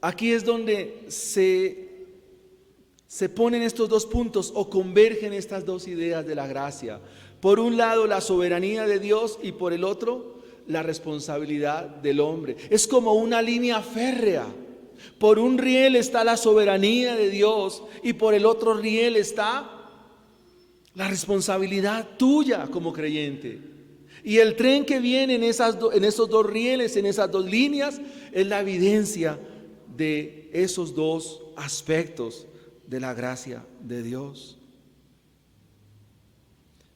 aquí es donde se ponen estos dos puntos o convergen estas dos ideas de la gracia. Por un lado, la soberanía de Dios y por el otro, la responsabilidad del hombre. Es como una línea férrea. Por un riel está la soberanía de Dios y por el otro riel está la responsabilidad tuya como creyente. Y el tren que viene en esos dos rieles, en esas dos líneas, es la evidencia de esos dos aspectos de la gracia de Dios.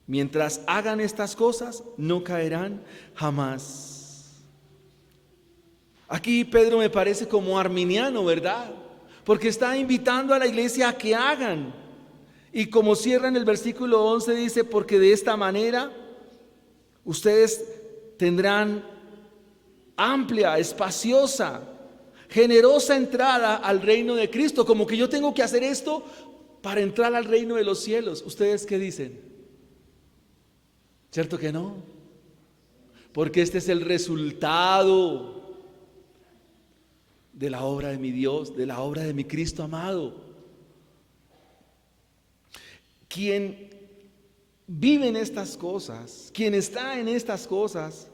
Mientras hagan estas cosas, no caerán jamás. Aquí Pedro me parece como arminiano, ¿verdad? Porque está invitando a la iglesia a que hagan. Y como cierra en el versículo 11, dice, porque de esta manera ustedes tendrán amplia, espaciosa, generosa entrada al reino de Cristo. Como que yo tengo que hacer esto para entrar al reino de los cielos. ¿Ustedes qué dicen? ¿Cierto que no? Porque este es el resultado de la obra de mi Dios, de la obra de mi Cristo amado. Quien vive en estas cosas, quien está en estas cosas,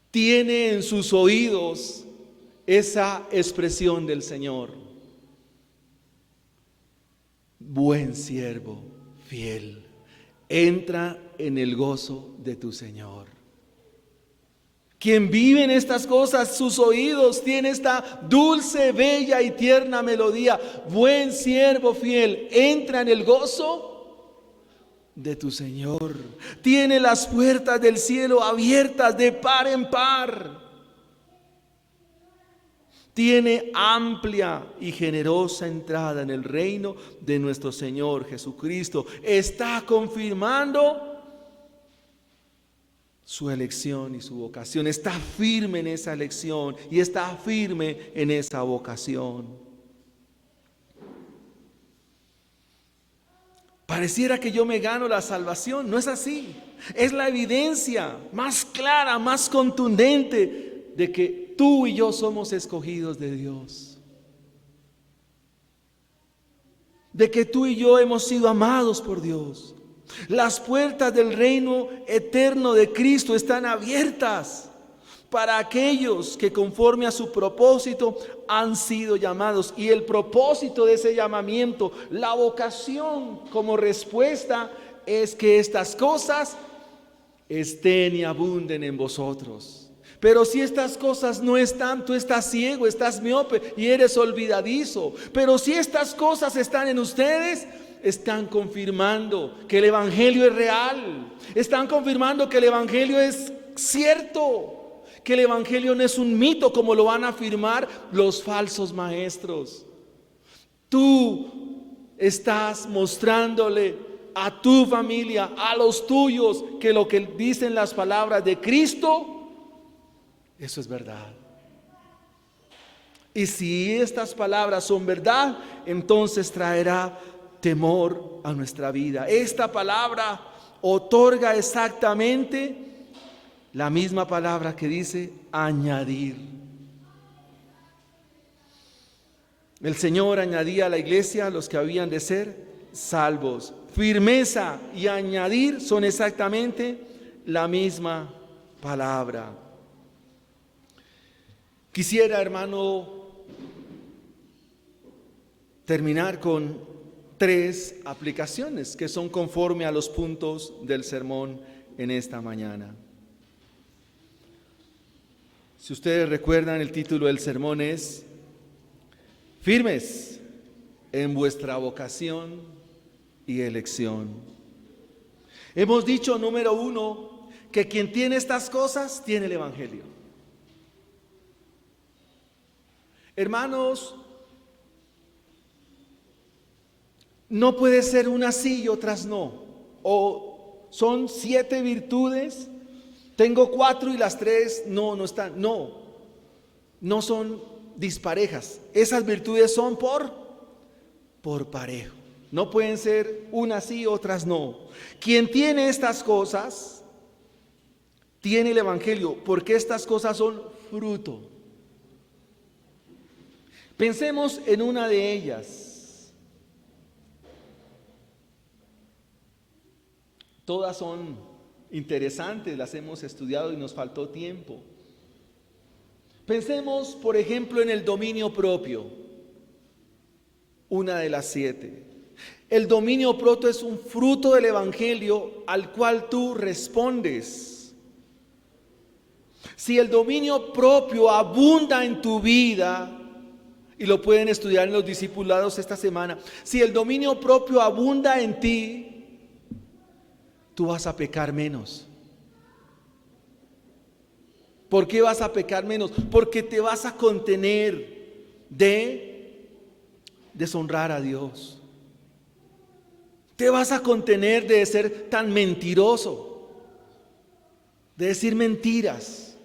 tiene en sus oídos esa expresión del Señor: buen siervo, fiel, entra en el gozo de tu Señor. Quien vive en estas cosas, sus oídos tiene esta dulce, bella y tierna melodía: buen siervo fiel, entra en el gozo de tu Señor. Tiene las puertas del cielo abiertas de par en par. Tiene amplia y generosa entrada en el reino de nuestro Señor Jesucristo. Está confirmando su elección y su vocación. Está firme en esa elección y está firme en esa vocación. Pareciera que yo me gano la salvación. No es así. Es la evidencia más clara, más contundente de que tú y yo somos escogidos de Dios. De que tú y yo hemos sido amados por Dios. Las puertas del reino eterno de Cristo están abiertas para aquellos que conforme a su propósito han sido llamados. Y el propósito de ese llamamiento, la vocación como respuesta, es que estas cosas estén y abunden en vosotros. Pero si estas cosas no están, tú estás ciego, estás miope y eres olvidadizo. Pero si estas cosas están en ustedes, están confirmando que el evangelio es real. Están confirmando que el evangelio es cierto, que el evangelio no es un mito como lo van a afirmar los falsos maestros. Tú estás mostrándole a tu familia, a los tuyos, que lo que dicen las palabras de Cristo, eso es verdad. Y si estas palabras son verdad, entonces traerá temor a nuestra vida. Esta palabra otorga exactamente la misma palabra que dice añadir. El Señor añadía a la iglesia los que habían de ser salvos. Firmeza y añadir son exactamente la misma palabra. Quisiera, hermano, terminar con 3 aplicaciones que son conforme a los puntos del sermón en esta mañana. Si ustedes recuerdan, el título del sermón es Firmes en vuestra vocación y elección. Hemos dicho, número 1, que quien tiene estas cosas tiene el evangelio. Hermanos, no puede ser unas sí y otras no. O son 7 virtudes, tengo 4 y las 3 no están. No son disparejas. Esas virtudes son por parejo. No pueden ser unas sí y otras no. Quien tiene estas cosas tiene el evangelio, porque estas cosas son fruto. Pensemos en una de ellas. Todas son interesantes, las hemos estudiado y nos faltó tiempo. Pensemos, por ejemplo, en el dominio propio, una de las 7. El dominio propio es un fruto del evangelio al cual tú respondes. Si el dominio propio abunda en tu vida, y lo pueden estudiar en los discipulados esta semana, si el dominio propio abunda en ti, tú vas a pecar menos. ¿Por qué vas a pecar menos? Porque te vas a contener de deshonrar a Dios. Te vas a contener de ser tan mentiroso, de decir mentiras,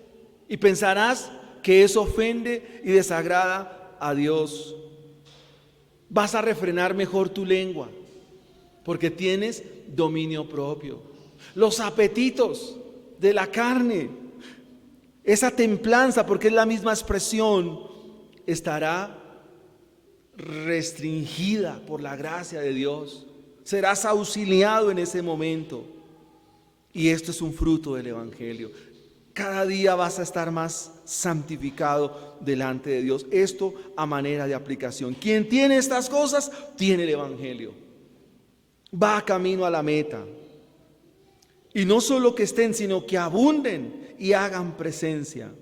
y pensarás que eso ofende y desagrada a Dios. Vas a refrenar mejor tu lengua, porque tienes dominio propio. Los apetitos de la carne, esa templanza, porque es la misma expresión, estará restringida por la gracia de Dios. Serás auxiliado en ese momento. Y esto es un fruto del Evangelio. Cada día vas a estar más santificado delante de Dios. Esto a manera de aplicación. Quien tiene estas cosas, tiene el Evangelio. Va camino a la meta. Y no solo que estén, sino que abunden y hagan presencia.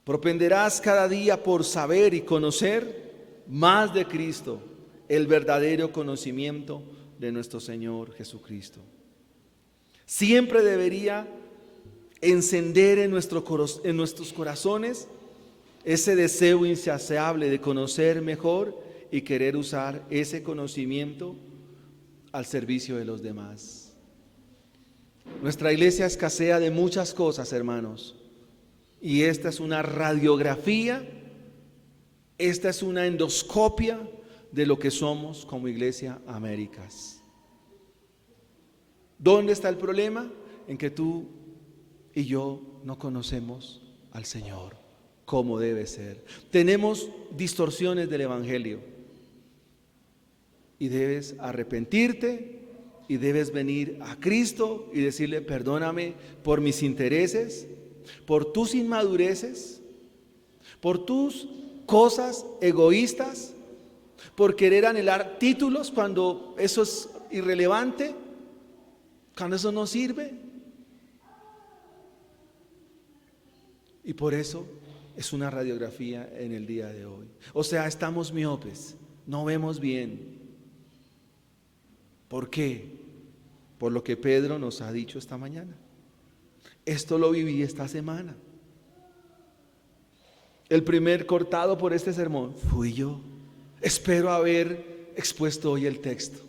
Propenderás cada día por saber y conocer más de Cristo, el verdadero conocimiento de nuestro Señor Jesucristo. Siempre debería encender en nuestros corazones ese deseo insaciable de conocer mejor y querer usar ese conocimiento al servicio de los demás. Nuestra iglesia escasea de muchas cosas, hermanos, y esta es una radiografía, esta es una endoscopia de lo que somos como Iglesia Américas. ¿Dónde está el problema? En que tú y yo no conocemos al Señor como debe ser. Tenemos distorsiones del Evangelio y debes arrepentirte y debes venir a Cristo y decirle: perdóname por mis intereses, por tus inmadureces, por tus cosas egoístas, por querer anhelar títulos cuando eso es irrelevante, cuando eso no sirve. Y por eso es una radiografía en el día de hoy. O sea, estamos miopes, no vemos bien. ¿Por qué? Por lo que Pedro nos ha dicho esta mañana. Esto lo viví esta semana. El primer cortado por este sermón fui yo. Espero haber expuesto hoy el texto.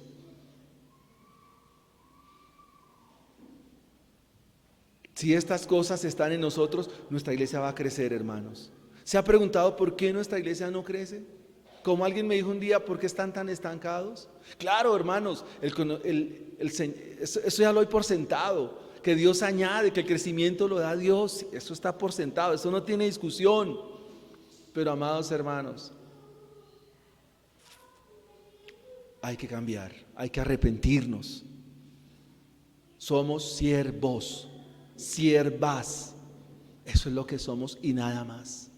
Si estas cosas están en nosotros, nuestra iglesia va a crecer, hermanos. ¿Se ha preguntado por qué nuestra iglesia no crece? Como alguien me dijo un día, ¿por qué están tan estancados? Claro, hermanos, eso ya lo doy por sentado, que Dios añade, que el crecimiento lo da Dios, eso está por sentado, eso no tiene discusión. Pero amados hermanos, hay que cambiar, hay que arrepentirnos. Somos siervos, siervas, eso es lo que somos y nada más.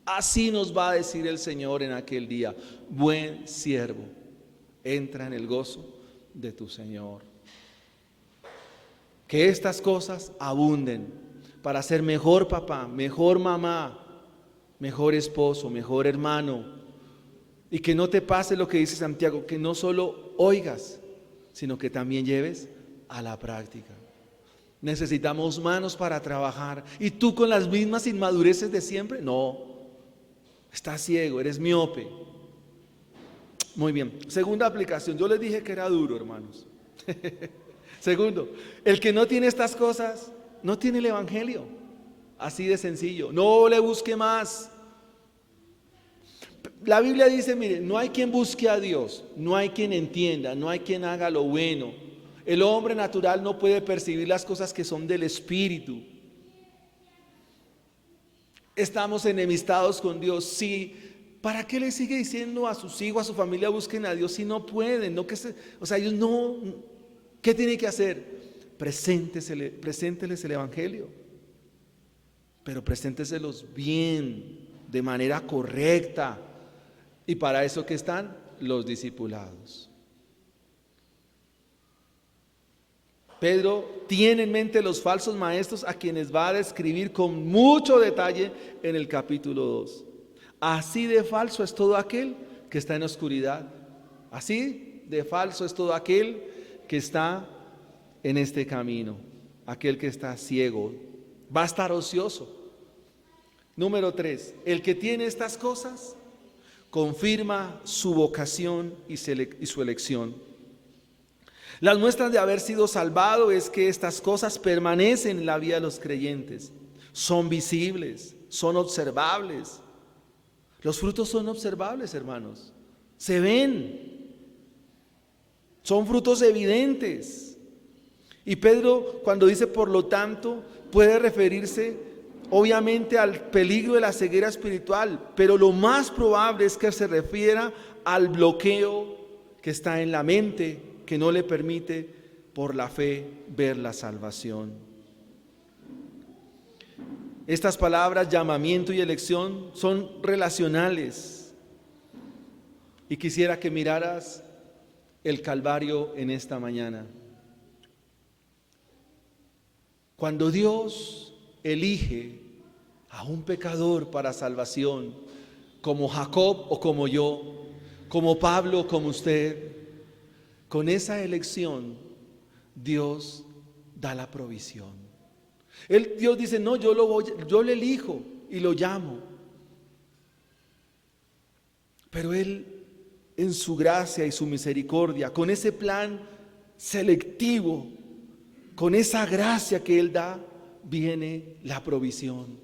Así nos va a decir el Señor en aquel día: buen siervo, entra en el gozo de tu Señor. Que estas cosas abunden para ser mejor papá, mejor mamá, mejor esposo, mejor hermano. Y que no te pase lo que dice Santiago, que no solo oigas, sino que también lleves a la práctica. Necesitamos manos para trabajar. ¿Y tú con las mismas inmadureces de siempre? No, estás ciego, eres miope. Muy bien, segunda aplicación. Yo les dije que era duro, hermanos. Segundo, el que no tiene estas cosas no tiene el Evangelio. Así de sencillo. No le busque más. La Biblia dice, mire, no hay quien busque a Dios, no hay quien entienda, no hay quien haga lo bueno. El hombre natural no puede percibir las cosas que son del Espíritu. Estamos enemistados con Dios. Sí, ¿para qué le sigue diciendo a sus hijos, a su familia, busquen a Dios si no pueden? Ellos no, ¿qué tienen que hacer? Presénteles el Evangelio, pero presénteselos bien, de manera correcta. Y para eso que están los discipulados. Pedro tiene en mente los falsos maestros, a quienes va a describir con mucho detalle en el capítulo 2. Así de falso es todo aquel que está en oscuridad. Así de falso es todo aquel que está en este camino. Aquel que está ciego va a estar ocioso. Número 3, el que tiene estas cosas confirma su vocación y su elección. Las muestras de haber sido salvado es que estas cosas permanecen en la vida de los creyentes. Son visibles, son observables. Los frutos son observables, hermanos. Se ven. Son frutos evidentes. Y Pedro, cuando dice por lo tanto, puede referirse obviamente al peligro de la ceguera espiritual, pero lo más probable es que se refiera al bloqueo que está en la mente, que no le permite por la fe ver la salvación. Estas palabras, llamamiento y elección, son relacionales. Y quisiera que miraras el Calvario en esta mañana. Cuando Dios elige a un pecador para salvación, como Jacob o como yo, como Pablo o como usted, con esa elección Dios da la provisión. Dios dice, no, yo le elijo y lo llamo. Pero Él, en su gracia y su misericordia, con ese plan selectivo, con esa gracia que Él da, viene la provisión.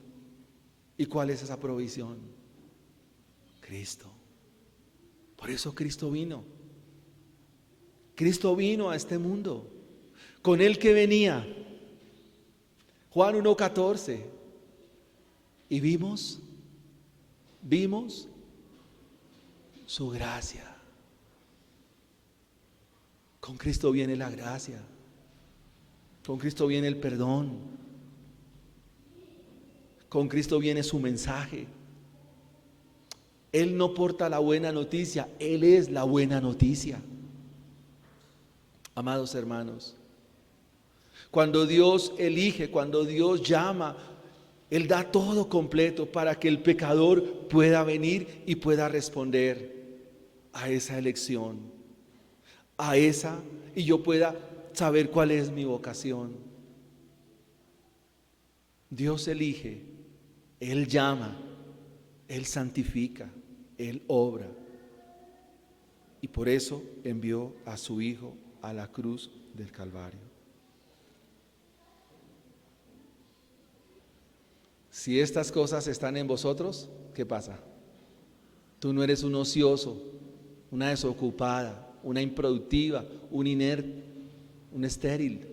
¿Y cuál es esa provisión? Cristo. Por eso Cristo vino. Cristo vino a este mundo. Con Él que venía. Juan 1:14. Y vimos su gracia. Con Cristo viene la gracia. Con Cristo viene el perdón. Con Cristo viene su mensaje. Él no porta la buena noticia, Él es la buena noticia. Amados hermanos, cuando Dios elige, cuando Dios llama, Él da todo completo para que el pecador pueda venir y pueda responder a esa elección, y yo pueda saber cuál es mi vocación. Dios elige, Él llama, Él santifica, Él obra. Y por eso envió a su Hijo a la cruz del Calvario. Si estas cosas están en vosotros, ¿qué pasa? Tú no eres un ocioso, una desocupada, una improductiva, un inerte, un estéril.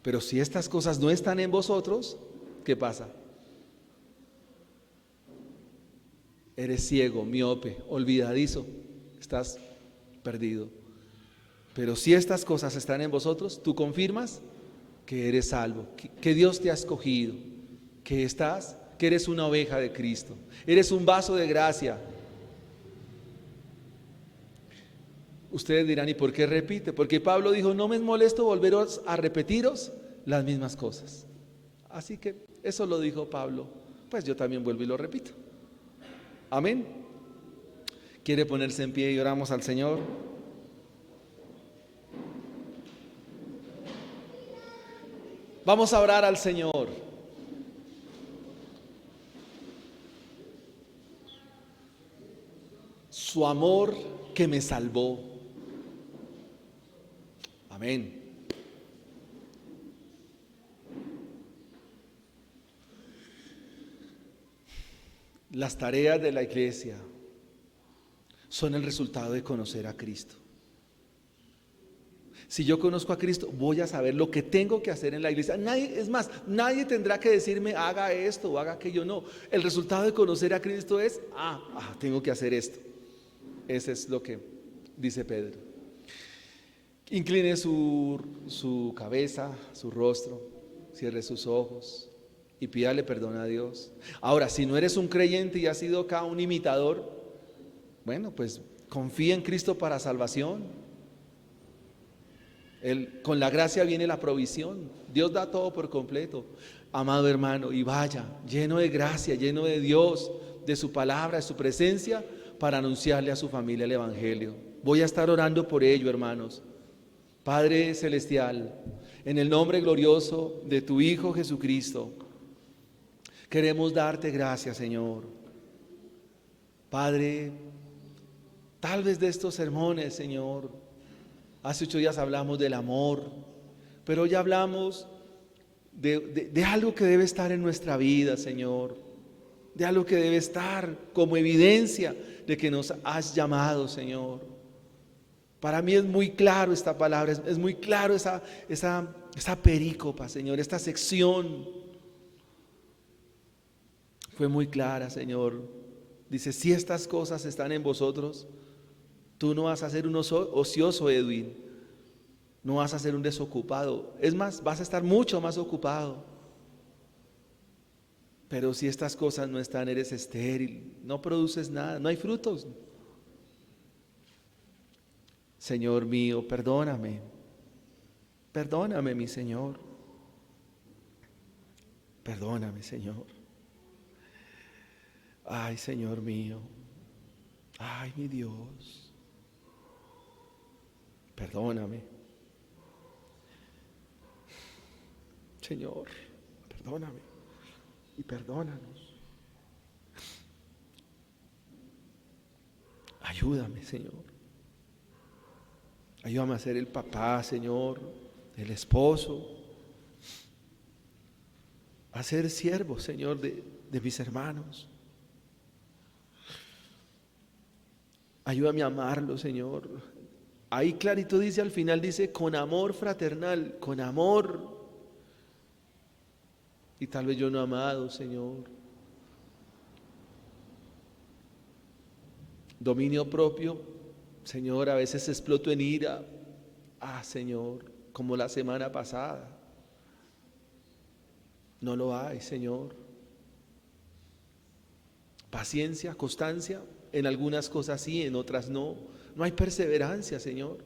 Pero si estas cosas no están en vosotros, ¿qué pasa? Eres ciego, miope, olvidadizo, estás perdido. Pero si estas cosas están en vosotros, tú confirmas que eres salvo, que Dios te ha escogido, que eres una oveja de Cristo, eres un vaso de gracia. Ustedes dirán, ¿y por qué repite? Porque Pablo dijo, no me molesto volveros a repetiros las mismas cosas. Así que eso lo dijo Pablo, pues yo también vuelvo y lo repito. Amén. ¿Quiere ponerse en pie y oramos al Señor? Vamos a orar al Señor. Su amor que me salvó. Amén. Las tareas de la iglesia son el resultado de conocer a Cristo. Si yo conozco a Cristo, voy a saber lo que tengo que hacer en la iglesia. Nadie tendrá que decirme, haga esto o haga aquello. No, el resultado de conocer a Cristo es, tengo que hacer esto. Ese es lo que dice Pedro. Incline su cabeza, su rostro, cierre sus ojos y pídale perdón a Dios. Ahora, si no eres un creyente y has sido acá un imitador, bueno, pues confía en Cristo para salvación. Con la gracia viene la provisión. Dios da todo por completo. Amado hermano, y vaya lleno de gracia, lleno de Dios, de su palabra, de su presencia, para anunciarle a su familia el evangelio. Voy a estar orando por ello, hermanos. Padre celestial, en el nombre glorioso de tu Hijo Jesucristo, queremos darte gracias, Señor. Padre, tal vez de estos sermones, Señor, hace 8 días hablamos del amor, pero hoy hablamos de algo que debe estar en nuestra vida, Señor. de algo que debe estar como evidencia de que nos has llamado, Señor. Para mí es muy claro esta palabra, es muy claro esa perícopa, Señor, esta sección fue muy clara, Señor. Dice, si estas cosas están en vosotros, tú no vas a ser un ocioso, Edwin, no vas a ser un desocupado, es más, vas a estar mucho más ocupado. Pero si estas cosas no están, eres estéril, no produces nada, no hay frutos. Señor mío, perdóname, perdóname, mi Señor, perdóname, Señor. Ay, Señor mío, ay, mi Dios, perdóname. Señor, perdóname. Y perdónanos. Ayúdame, Señor. Ayúdame a ser el papá, Señor, el esposo, a ser siervo, Señor, de mis hermanos. Ayúdame a amarlo, Señor. Ahí clarito dice, al final dice, con amor fraternal, con amor. Y tal vez yo no he amado, Señor. Dominio propio, Señor, a veces exploto en ira. Señor, como la semana pasada. No lo hay, Señor. Paciencia, constancia, en algunas cosas sí, en otras no. No hay perseverancia, Señor.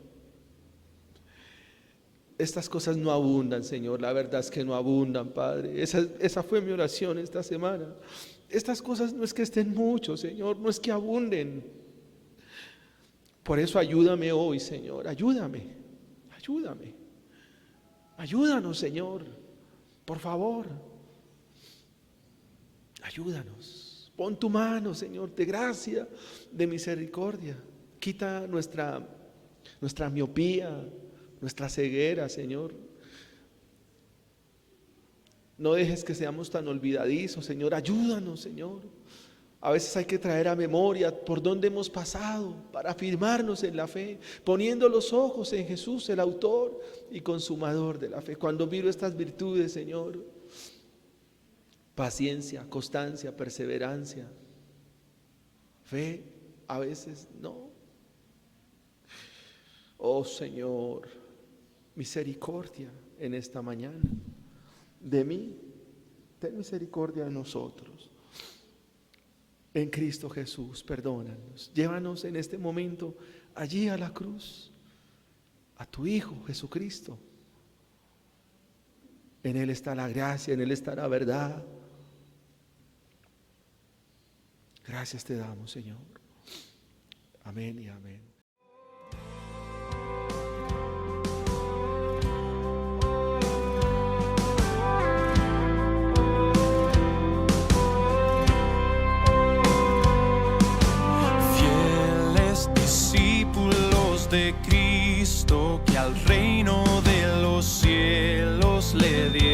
Estas cosas no abundan, Señor, la verdad es que no abundan, Padre. Esa fue mi oración esta semana. Estas cosas no es que estén mucho, Señor, no es que abunden. Por eso ayúdame hoy, Señor, ayúdame. Ayúdanos, Señor, por favor. Ayúdanos. Pon tu mano, Señor, de gracia, de misericordia. Quita nuestra miopía, nuestra ceguera, Señor. No dejes que seamos tan olvidadizos, Señor. Ayúdanos, Señor. A veces hay que traer a memoria por dónde hemos pasado para afirmarnos en la fe, poniendo los ojos en Jesús, el autor y consumador de la fe. Cuando miro estas virtudes, Señor, paciencia, constancia, perseverancia, fe, a veces no. Oh Señor, misericordia en esta mañana de mí, ten misericordia de nosotros. En Cristo Jesús, perdónanos, llévanos en este momento allí a la cruz, a tu Hijo Jesucristo. En Él está la gracia, en Él está la verdad. Gracias te damos, Señor. Amén y amén. De Cristo que al reino de los cielos le dio.